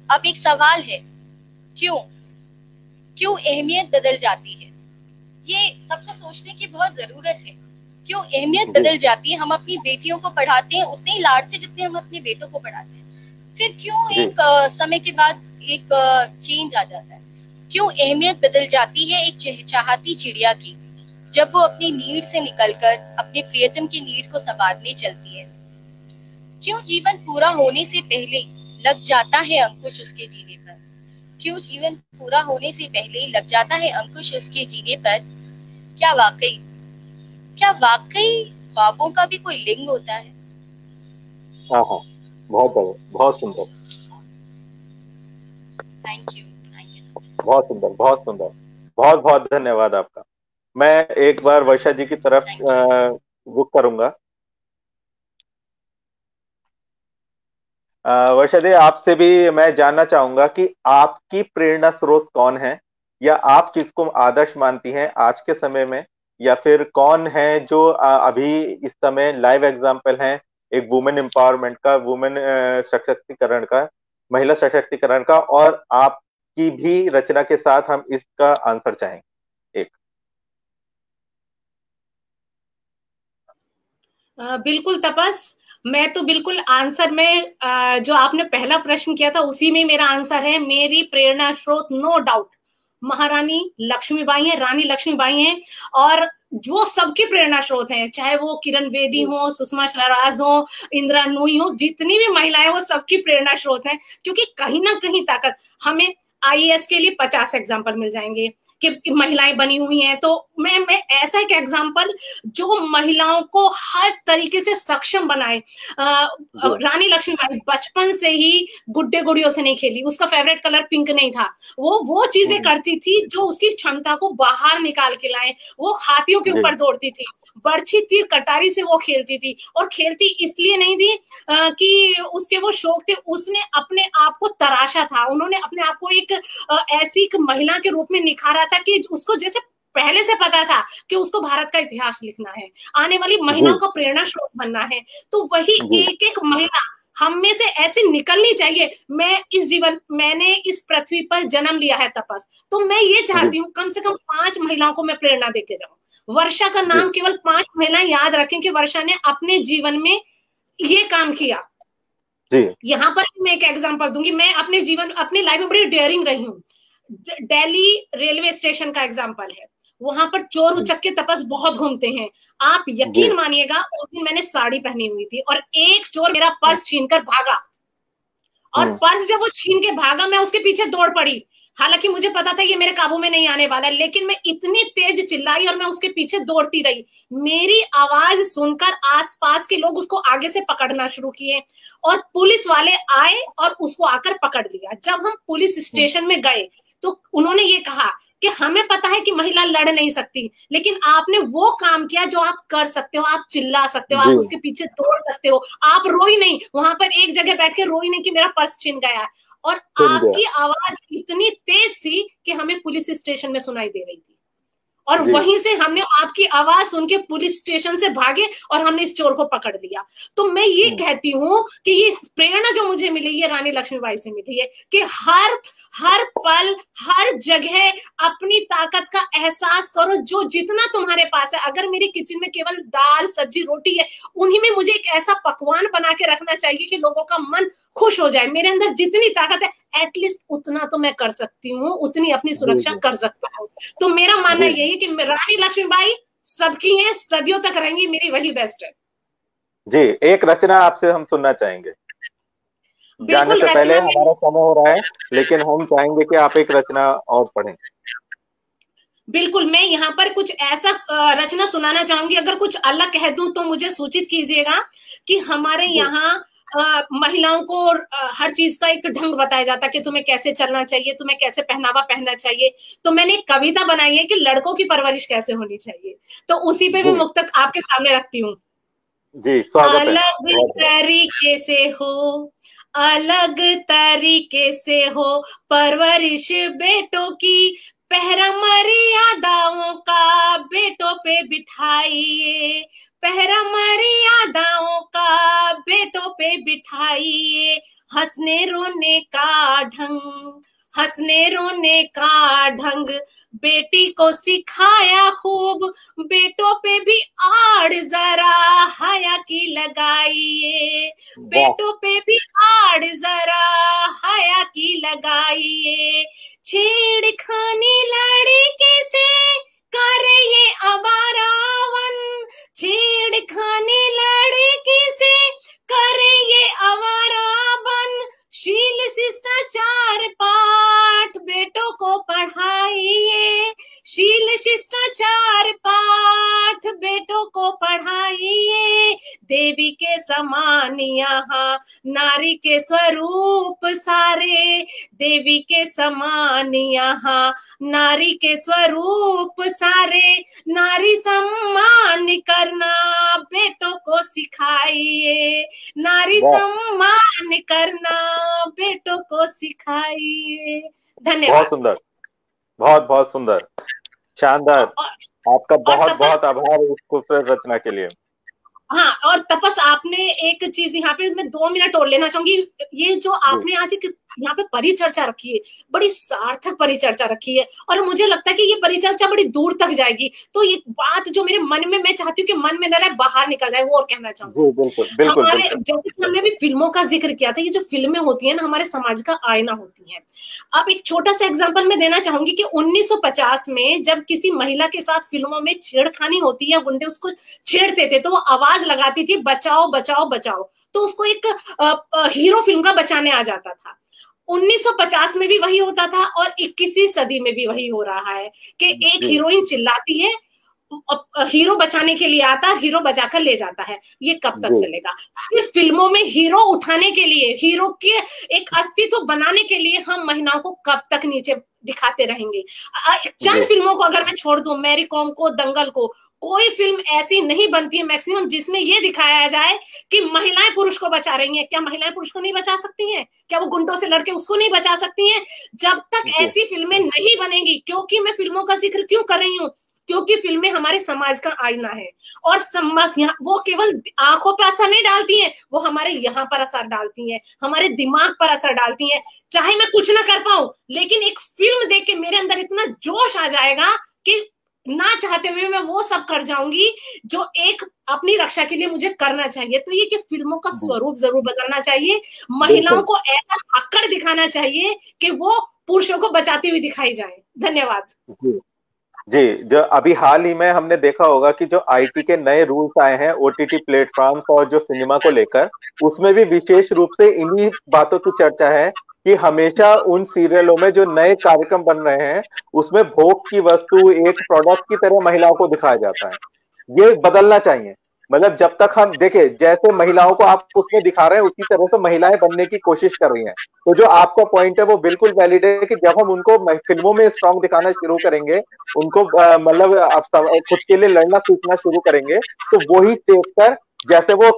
अब एक सवाल है, क्यों अहमियत बदल जाती है? ये सबको सोचने की बहुत जरूरत है। क्यों अहमियत बदल जाती है? हम अपनी बेटियों को पढ़ाते हैं उतने ही लाड से जितने हम अपने बेटों को पढ़ाते हैं, फिर क्यों एक समय के बाद एक चेंज आ जाता है? क्यों अहमियत बदल जाती है एक चहचहाती चिड़िया की जब वो अपनी नीड से निकलकर अपने प्रियतम की नीड को संवारने चलती है? क्यों जीवन पूरा होने से पहले लग जाता है अंकुश उसके जीने पर? क्यों जीवन पूरा होने से पहले लग जाता है अंकुश उसके जीने पर? क्या वाकई ख्वाबों का भी कोई लिंग होता है? हाँ, बहुत बढ़िया, बहुत सुंदर। Thank you. बहुत सुंदर, बहुत सुंदर, बहुत बहुत धन्यवाद आपका। मैं एक बार वर्षा जी की तरफ रुख करूंगा। वर्षा दी, आपसे भी मैं जानना चाहूंगा कि आपकी प्रेरणा स्रोत कौन है, या आप किसको आदर्श मानती हैं आज के समय में, या फिर कौन है जो अभी इस समय लाइव एग्जाम्पल है एक वुमेन एम्पावरमेंट का, वुमेन सशक्तिकरण का, महिला सशक्तिकरण का, और आपकी भी रचना के साथ हम इसका आंसर चाहेंगे एक। बिल्कुल तपस, मैं तो बिल्कुल आंसर में जो आपने पहला प्रश्न किया था उसी में मेरा आंसर है। मेरी प्रेरणा स्रोत नो डाउट महारानी लक्ष्मीबाई है, रानी लक्ष्मीबाई है, और जो सबकी प्रेरणा स्रोत है, चाहे वो किरण बेदी हो, सुषमा स्वराज हो, इंदिरा नूई हो, जितनी भी महिलाएं वो सबकी प्रेरणा स्रोत है। क्योंकि कहीं ना कहीं ताकत हमें आईएएस के लिए 50 एग्जाम्पल मिल जाएंगे कि महिलाएं बनी हुई हैं, तो मैं ऐसा एक एग्जाम्पल जो महिलाओं को हर तरीके से सक्षम बनाए। रानी लक्ष्मीबाई बचपन से ही गुड्डे गुड़ियों से नहीं खेली, उसका फेवरेट कलर पिंक नहीं था, वो चीजें करती थी जो उसकी क्षमता को बाहर निकाल के लाए। वो हाथियों के ऊपर दौड़ती थी, बर्छी तीर कटारी से वो खेलती थी, और खेलती इसलिए नहीं थी कि उसके वो शौक थे, उसने अपने आप को तराशा था, उन्होंने अपने आप को एक ऐसी एक महिला के रूप में निखारा था कि उसको जैसे पहले से पता था कि उसको भारत का इतिहास लिखना है, आने वाली महिलाओं का प्रेरणा स्रोत बनना है। तो वही एक एक महिला हम में से ऐसे निकलनी चाहिए। मैंने इस पृथ्वी पर जन्म लिया है तपस, तो मैं ये चाहती हूँ कम से कम 5 महिलाओं को मैं प्रेरणा देके जाऊं। वर्षा का नाम केवल 5 महिलाएं याद रखें कि वर्षा ने अपने जीवन में ये काम किया। यहाँ पर मैं एक एग्जांपल दूंगी, मैं अपनी लाइफ में बड़ी डेयरिंग रही हूँ। दिल्ली रेलवे स्टेशन का एग्जांपल है, वहां पर चोर उचक्के तपस बहुत घूमते हैं। आप यकीन मानिएगा, उस दिन मैंने साड़ी पहनी हुई थी और एक चोर मेरा पर्स छीनकर भागा, और पर्स जब वो छीन के भागा मैं उसके पीछे दौड़ पड़ी। हालांकि मुझे पता था ये मेरे काबू में नहीं आने वाला है, लेकिन मैं इतनी तेज चिल्लाई और मैं उसके पीछे दौड़ती रही। मेरी आवाज सुनकर आसपास के लोग उसको आगे से पकड़ना शुरू किए और पुलिस वाले आए और उसको आकर पकड़ लिया। जब हम पुलिस स्टेशन में गए तो उन्होंने ये कहा कि हमें पता है कि महिला लड़ नहीं सकती, लेकिन आपने वो काम किया जो आप कर सकते हो, आप चिल्ला सकते हो, आप उसके पीछे दौड़ सकते हो, आप रोई नहीं, वहां पर एक जगह बैठ के रोई नहीं कि मेरा पर्स छिन गया। और आपकी आवाज इतनी तेज थी कि हमें पुलिस स्टेशन में सुनाई दे रही थी, और वहीं से हमने आपकी आवाज सुन के पुलिस स्टेशन से भागे और हमने इस चोर को पकड़ लिया। तो मैं ये कहती हूँ कि ये प्रेरणा जो मुझे मिली है रानी लक्ष्मीबाई से मिली है कि हर पल हर जगह अपनी ताकत का एहसास करो, जो जितना तुम्हारे पास है। अगर मेरी किचन में केवल दाल सब्जी रोटी है, उन्हीं में मुझे एक ऐसा पकवान बना के रखना चाहिए कि लोगों का मन खुश हो जाए। मेरे अंदर जितनी ताकत है एटलीस्ट उतना तो मैं कर सकती हूँ, उतनी अपनी सुरक्षा कर सकता हूँ। तो मेरा मानना यही है कि रानी लक्ष्मीबाई सबकी है, सदियों तक रहेंगी, मेरी वही बेस्ट है। जी, एक रचना आपसे हम सुनना चाहेंगे। जाने से पहले हमारा समय हो रहा है, लेकिन हम चाहेंगे कि आप एक रचना और पढ़ें। बिल्कुल, मैं यहाँ पर कुछ ऐसा रचना सुनाना चाहूंगी। अगर कुछ अलग कह दूं तो मुझे सूचित कीजिएगा। कि हमारे यहाँ महिलाओं को हर चीज का एक ढंग बताया जाता है कि तुम्हें कैसे चलना चाहिए, तुम्हें कैसे पहनावा पहनना चाहिए। तो मैंने एक कविता बनाई है कि लड़कों की परवरिश कैसे होनी चाहिए, तो उसी पे मैं मुक्तक आपके सामने रखती हूँ। जी, स्वागत है। अलग तरीके से हो, अलग तरीके से हो परवरिश बेटों की, पहरा मर्यादाओं का बेटों पे बिठाइए, पहरा मर्यादाओं का बेटों पे बिठाइए। हंसने रोने का ढंग, हंसने रोने का ढंग बेटी को सिखाया खूब, बेटों पे भी आड़ जरा हया की लगाइए, बेटों पे भी आड़ जरा हया की लगाइए। छेड़खानी लड़के से करे ये अवारावन, छेड़खानी लड़के से करे ये अवारावन। शील शिष्टाचार पाठ बेटों को पढ़ाइए, शील शिष्टाचार पाठ बेटों को पढ़ाइए। देवी के समान यहाँ नारी के स्वरूप सारे, देवी के समान यहाँ नारी के स्वरूप सारे। नारी सम्मान करना बेटों को सिखाइए, नारी सम्मान बहन करना बेटों को सिखाइए। बहुत धन्यवाद। सुंदर, बहुत बहुत सुंदर, शानदार। आपका और बहुत तपस, बहुत आभार इस खूबसूरत रचना के लिए। हाँ, और तपस आपने एक चीज यहाँ पे मैं 2 मिनट और लेना चाहूंगी। ये जो जी आपने आज यहाँ पे परिचर्चा रखी है, बड़ी सार्थक परिचर्चा रखी है, और मुझे लगता है कि ये परिचर्चा बड़ी दूर तक जाएगी। तो ये बात जो मेरे मन में, मैं चाहती हूँ कि मन में न रहे, बाहर निकल जाए, वो और कहना चाहूंगी। जी, बिल्कुल बिल्कुल हमारे, बिल्कुल। जैसे कि हमने अभी फिल्मों का जिक्र किया था, ये जो फिल्में होती है ना, हमारे समाज का आईना होती है। अब एक छोटा सा एग्जांपल मैं देना चाहूंगी कि 1950 में जब किसी महिला के साथ फिल्मों में छेड़खानी होती है, गुंडे उसको छेड़ते थे, तो वो आवाज लगाती थी, बचाओ बचाओ बचाओ। तो उसको एक हीरो फिल्म का बचाने आ जाता था। 1950 में भी वही होता था और 21वीं सदी में भी वही हो रहा है कि एक जी हीरोइन चिल्लाती है, हीरो बचाने के लिए आता है, हीरो बचाकर ले जाता है। ये कब तक जी चलेगा? सिर्फ फिल्मों में हीरो उठाने के लिए, हीरो के एक अस्तित्व बनाने के लिए हम महिलाओं को कब तक नीचे दिखाते रहेंगे? चंद जी फिल्मों को अगर मैं छोड़ दूं, मैरी कॉम को, दंगल को, कोई फिल्म ऐसी नहीं बनती है मैक्सिमम जिसमें ये दिखाया जाए कि महिलाएं पुरुष को बचा रही हैं। क्या महिलाएं पुरुष को नहीं बचा सकती हैं? क्या वो गुंडों से लड़के उसको नहीं बचा सकती हैं? जब तक जी ऐसी फिल्में नहीं बनेंगी, क्योंकि मैं फिल्मों का जिक्र क्यों कर रही हूँ, क्योंकि फिल्में हमारे समाज का आईना है, और समाज यहाँ वो केवल आंखों पर असर नहीं डालती हैं, वो हमारे यहाँ पर असर डालती हैं, हमारे दिमाग पर असर डालती हैं। चाहे मैं कुछ ना कर पाऊं, लेकिन एक फिल्म देख के मेरे अंदर इतना जोश आ जाएगा कि ना चाहते हुए मैं वो सब कर जाऊंगी जो एक अपनी रक्षा के लिए मुझे करना चाहिए। तो ये कि फिल्मों का जी स्वरूप जरूर बदलना चाहिए, महिलाओं बिल्कुल। को ऐसा आकड़ दिखाना चाहिए कि वो पुरुषों को बचाती हुई दिखाई जाए। धन्यवाद। जी जी, जो अभी हाल ही में हमने देखा होगा कि जो आईटी के नए रूल्स आए हैं ओटीटी प्लेटफॉर्म्स और जो सिनेमा को लेकर, उसमें भी विशेष रूप से इन्हीं बातों की चर्चा है कि हमेशा उन सीरियलों में जो नए कार्यक्रम बन रहे हैं उसमें भोग की वस्तु एक प्रोडक्ट की तरह महिलाओं को दिखाया जाता है। ये बदलना चाहिए। मतलब जब तक हम देखे जैसे महिलाओं को आप उसमें दिखा रहे हैं उसी तरह से महिलाएं बनने की कोशिश कर रही हैं। तो जो आपका पॉइंट है वो बिल्कुल वैलिड है कि जब हम उनको फिल्मों में स्ट्रांग दिखाना शुरू करेंगे, उनको मतलब खुद के लिए लड़ना सीखना शुरू करेंगे, तो वही देखकर जैसे वो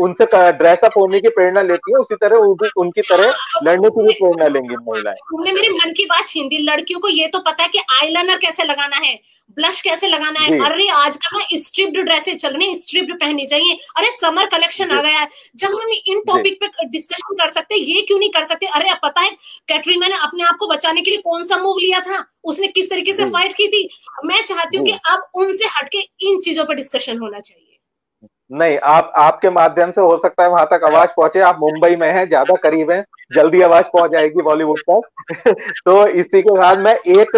उनसे ड्रेसअप होने की प्रेरणा लेती है उसी तरह उनकी तरह लड़ने की भी प्रेरणा लेंगी महिलाएं। तुमने मेरे मन की बात छीन दी। लड़कियों को ये तो पता है कि आईलाइनर कैसे लगाना है, ब्लश कैसे लगाना है। जी अरे आजकल ना स्ट्रिप्ड ड्रेसेस चल रही हैं, स्ट्रिप्ड पहननी चाहिए। अरे समर कलेक्शन आ जी गया है, जब हम इन जी टॉपिक पे डिस्कशन कर सकते हैं, ये क्यों नहीं कर सकते? अरे अब पता है कैटरीना ने अपने आप को बचाने के लिए कौन सा मूव लिया था, उसने किस तरीके से जी फाइट की थी। मैं चाहती हूँ जी। कि अब उनसे हटके इन चीजों पर डिस्कशन होना चाहिए। नहीं, आप आपके माध्यम से हो सकता है वहां तक आवाज पहुंचे। आप मुंबई में हैं, ज्यादा करीब हैं, जल्दी आवाज पहुंच जाएगी बॉलीवुड तक। तो इसी के साथ मैं एक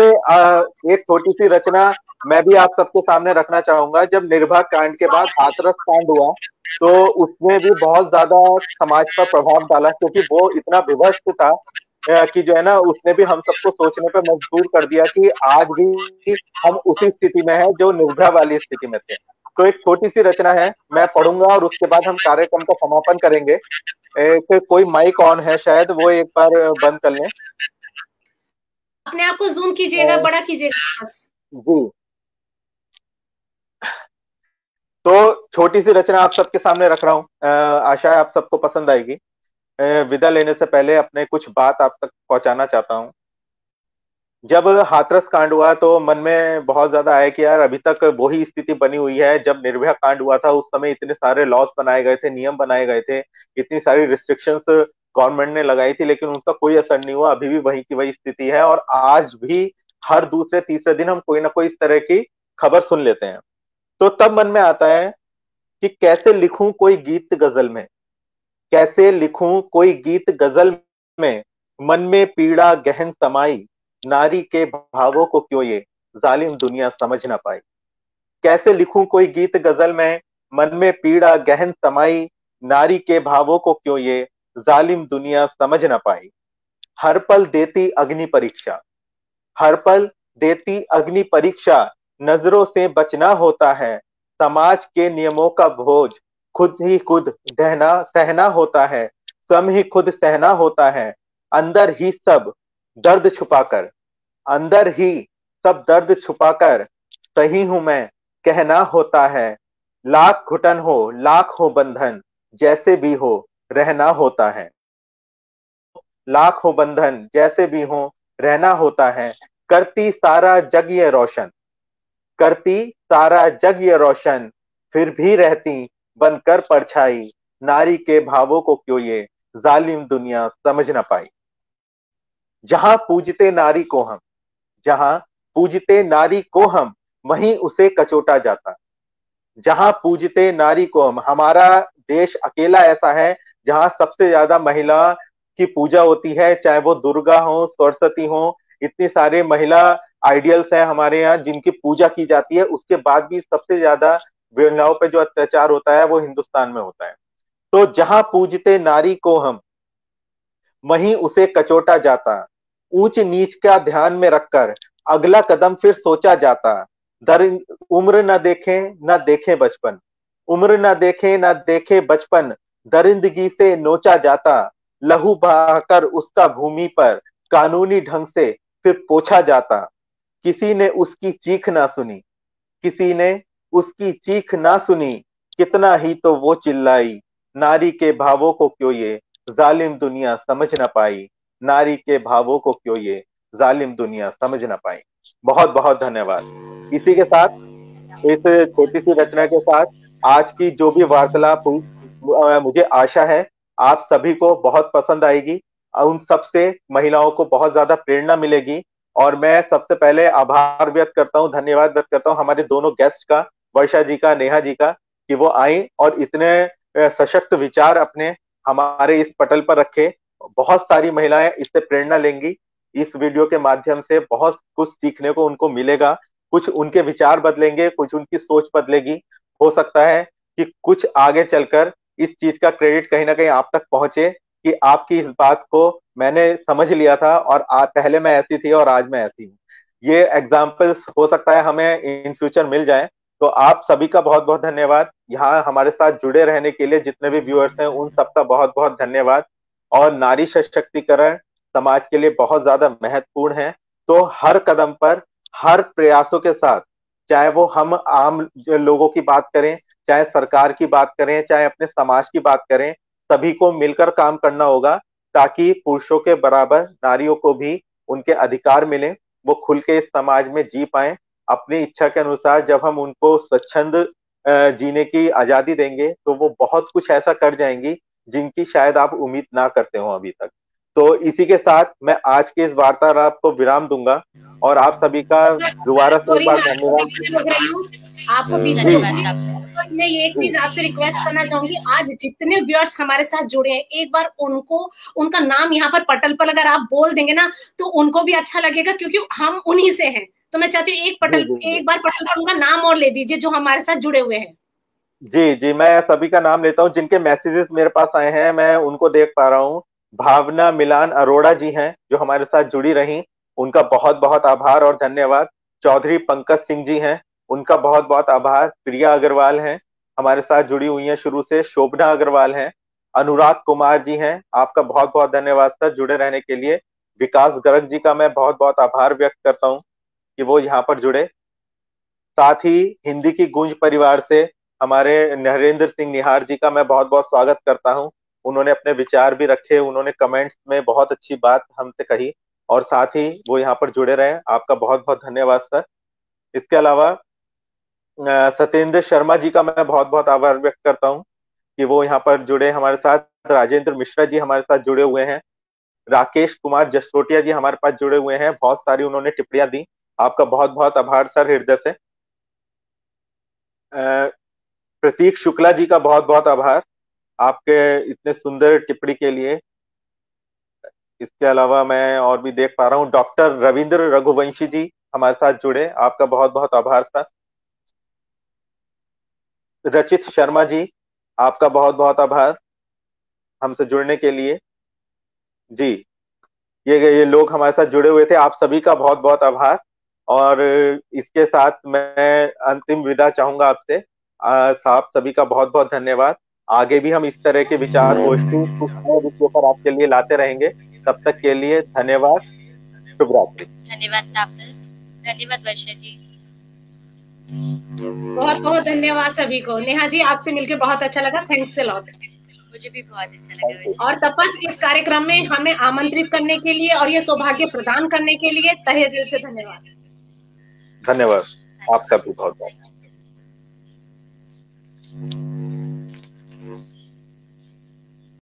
छोटी सी रचना मैं भी आप सबके सामने रखना चाहूंगा। जब निर्भया कांड के बाद हाथरस कांड हुआ तो उसने भी बहुत ज्यादा समाज पर प्रभाव डाला, क्योंकि वो इतना विभत्स था कि जो है ना उसने भी हम सबको सोचने पर मजबूर कर दिया कि आज भी हम उसी स्थिति में हैं जो निर्भया वाली स्थिति में थे। तो एक छोटी सी रचना है, मैं पढ़ूंगा और उसके बाद हम कार्यक्रम का समापन करेंगे। कोई माइक ऑन है शायद, वो एक बार बंद कर लें। अपने आप को जूम कीजिएगा, बड़ा कीजिएगा बस। जी, तो छोटी सी रचना आप सबके सामने रख रहा हूँ, आशा है आप सबको पसंद आएगी। विदा लेने से पहले अपने कुछ बात आप तक पहुंचाना चाहता हूँ। जब हाथरस कांड हुआ तो मन में बहुत ज्यादा आया कि यार अभी तक वही स्थिति बनी हुई है। जब निर्भया कांड हुआ था उस समय इतने सारे लॉस बनाए गए थे, नियम बनाए गए थे, इतनी सारी रिस्ट्रिक्शंस गवर्नमेंट ने लगाई थी, लेकिन उनका कोई असर नहीं हुआ। अभी भी वही की वही स्थिति है और आज भी हर दूसरे तीसरे दिन हम कोई ना कोई इस तरह की खबर सुन लेते हैं। तो तब मन में आता है कि कैसे लिखूं कोई गीत गजल में, कैसे लिखूं कोई गीत गजल में, मन में पीड़ा गहन समाई, नारी के भावों को क्यों ये जालिम दुनिया समझ ना पाई। कैसे लिखूं कोई गीत गजल में, मन में पीड़ा गहन समाई, नारी के भावों को क्यों ये जालिम दुनिया समझ ना पाई। हर पल देती अग्नि परीक्षा, हर पल देती अग्नि परीक्षा, नजरों से बचना होता है, समाज के नियमों का बोझ खुद ही खुद सहना होता है, स्वयं ही खुद सहना होता है, अंदर ही सब दर्द छुपाकर, अंदर ही सब दर्द छुपाकर सही हूं मैं कहना होता है, लाख घुटन हो लाख हो बंधन, जैसे भी हो रहना होता है। लाख हो बंधन जैसे भी हो रहना होता है, करती सारा जग ये रोशन, करती सारा जग ये रोशन, फिर भी रहती बनकर परछाई, नारी के भावों को क्यों ये जालिम दुनिया समझ न पाई। जहां पूजते नारी को हम, जहां पूजते नारी को हम, वहीं उसे कचोटा जाता। जहां पूजते नारी को हम, हमारा देश अकेला ऐसा है जहां सबसे ज्यादा महिला की पूजा होती है, चाहे वो दुर्गा हो, सरस्वती हो, इतनी सारे महिला आइडियल्स हैं हमारे यहाँ जिनकी पूजा की जाती है, उसके बाद भी सबसे ज्यादा महिलाओं पे जो अत्याचार होता है वो हिंदुस्तान में होता है। तो जहां पूजते नारी को हम, वहीं उसे कचोटा जाता। ऊंच नीच का ध्यान में रखकर अगला कदम फिर सोचा जाता। दर उम्र न देखे न देखे बचपन, उम्र न देखे न देखे बचपन, दरिंदगी से नोचा जाता। लहू बहाकर उसका भूमि पर कानूनी ढंग से फिर पोछा जाता। किसी ने उसकी चीख ना सुनी, किसी ने उसकी चीख ना सुनी, कितना ही तो वो चिल्लाई। नारी के भावों को क्यों ये जालिम दुनिया समझ न पाई, नारी के भावों को क्यों ये जालिम दुनिया समझ न पाई। बहुत बहुत धन्यवाद। इसी के साथ, इस छोटी सी रचना के साथ आज की जो भी वार्तालाप हुई, मुझे आशा है आप सभी को बहुत पसंद आएगी। उन सबसे महिलाओं को बहुत ज्यादा प्रेरणा मिलेगी। और मैं सबसे पहले आभार व्यक्त करता हूँ, धन्यवाद व्यक्त करता हूँ हमारे दोनों गेस्ट का, वर्षा जी का, नेहा जी का, कि वो आई और इतने सशक्त विचार अपने हमारे इस पटल पर रखे। बहुत सारी महिलाएं इससे प्रेरणा लेंगी। इस वीडियो के माध्यम से बहुत कुछ सीखने को उनको मिलेगा। कुछ उनके विचार बदलेंगे, कुछ उनकी सोच बदलेगी। हो सकता है कि कुछ आगे चलकर इस चीज का क्रेडिट कहीं ना कहीं आप तक पहुंचे कि आपकी इस बात को मैंने समझ लिया था और पहले मैं ऐसी थी और आज मैं ऐसी हूँ। ये एग्जाम्पल्स हो सकता है हमें इन फ्यूचर मिल जाए। तो आप सभी का बहुत बहुत धन्यवाद। यहाँ हमारे साथ जुड़े रहने के लिए जितने भी व्यूअर्स हैं उन सबका बहुत बहुत धन्यवाद। और नारी सशक्तिकरण समाज के लिए बहुत ज्यादा महत्वपूर्ण है। तो हर कदम पर, हर प्रयासों के साथ, चाहे वो हम आम लोगों की बात करें, चाहे सरकार की बात करें, चाहे अपने समाज की बात करें, सभी को मिलकर काम करना होगा ताकि पुरुषों के बराबर नारियों को भी उनके अधिकार मिले, वो खुल के इस समाज में जी पाए। अपनी इच्छा के अनुसार जब हम उनको स्वच्छंद जीने की आजादी देंगे तो वो बहुत कुछ ऐसा कर जाएंगी जिनकी शायद आप उम्मीद ना करते हो अभी तक। तो इसी के साथ मैं आज के इस वार्तालाप को विराम दूंगा और आप सभी का दोबारा से एक बार धन्यवाद। आपको भी धन्यवाद। बस मैं ये एक चीज आपसे रिक्वेस्ट करना चाहूंगी, आज जितने व्यूअर्स हमारे साथ जुड़े हैं एक बार उनको, उनका नाम यहाँ पर पटल पर अगर आप बोल देंगे ना तो उनको भी अच्छा लगेगा, क्योंकि हम उन्हीं से हैं। तो मैं चाहती हूँ एक बार पटल पर उनका नाम और ले दीजिए जो हमारे साथ जुड़े हुए हैं। जी जी, मैं सभी का नाम लेता हूँ जिनके मैसेजेस मेरे पास आए हैं, मैं उनको देख पा रहा हूँ। भावना मिलान अरोड़ा जी हैं जो हमारे साथ जुड़ी रही, उनका बहुत बहुत आभार और धन्यवाद। चौधरी पंकज सिंह जी हैं, उनका बहुत बहुत आभार। प्रिया अग्रवाल हैं, हमारे साथ जुड़ी हुई हैं शुरू से। शोभना अग्रवाल हैं। अनुराग कुमार जी हैं, आपका बहुत बहुत धन्यवाद सर जुड़े रहने के लिए। विकास गर्ग जी का मैं बहुत बहुत आभार व्यक्त करता हूँ कि वो यहाँ पर जुड़े। साथ ही हिंदी की गूंज परिवार से हमारे नरेंद्र सिंह निहार जी का मैं बहुत बहुत स्वागत करता हूं। उन्होंने अपने विचार भी रखे, उन्होंने कमेंट्स में बहुत अच्छी बात हमसे कही और साथ ही वो यहाँ पर जुड़े रहे। आपका बहुत बहुत धन्यवाद सर। इसके अलावा सत्येंद्र शर्मा जी का मैं बहुत बहुत आभार व्यक्त करता हूँ कि वो यहाँ पर जुड़े हमारे साथ। राजेंद्र मिश्रा जी हमारे साथ जुड़े हुए हैं। राकेश कुमार जसरोटिया जी हमारे पास जुड़े हुए हैं, बहुत सारी उन्होंने टिप्पणियां दी। आपका बहुत बहुत आभार सर हृदय से। प्रतीक शुक्ला जी का बहुत बहुत आभार आपके इतने सुंदर टिप्पणी के लिए। इसके अलावा मैं और भी देख पा रहा हूँ डॉक्टर रविंद्र रघुवंशी जी हमारे साथ जुड़े, आपका बहुत बहुत आभार सर। रचित शर्मा जी, आपका बहुत बहुत आभार हमसे जुड़ने के लिए। जी, ये लोग हमारे साथ जुड़े हुए थे, आप सभी का बहुत बहुत आभार। और इसके साथ मैं अंतिम विदा चाहूंगा आपसे। साहब सभी का बहुत बहुत धन्यवाद। आगे भी हम इस तरह के विचार गोष्ठी कुछ नए विषयों पर आपके लिए लाते रहेंगे। तब तक के लिए धन्यवाद, शुभ रात्रि। धन्यवाद तापस, धन्यवाद वर्षा जी। बहुत बहुत धन्यवाद सभी को। नेहा जी आपसे मिलकर बहुत अच्छा लगा, थैंक्स अ लॉट। मुझे भी बहुत अच्छा लगा। और तपस, इस कार्यक्रम में हमें आमंत्रित करने के लिए और ये सौभाग्य प्रदान करने के लिए तहे दिल से धन्यवाद। धन्यवाद आपका भी बहुत बहुत।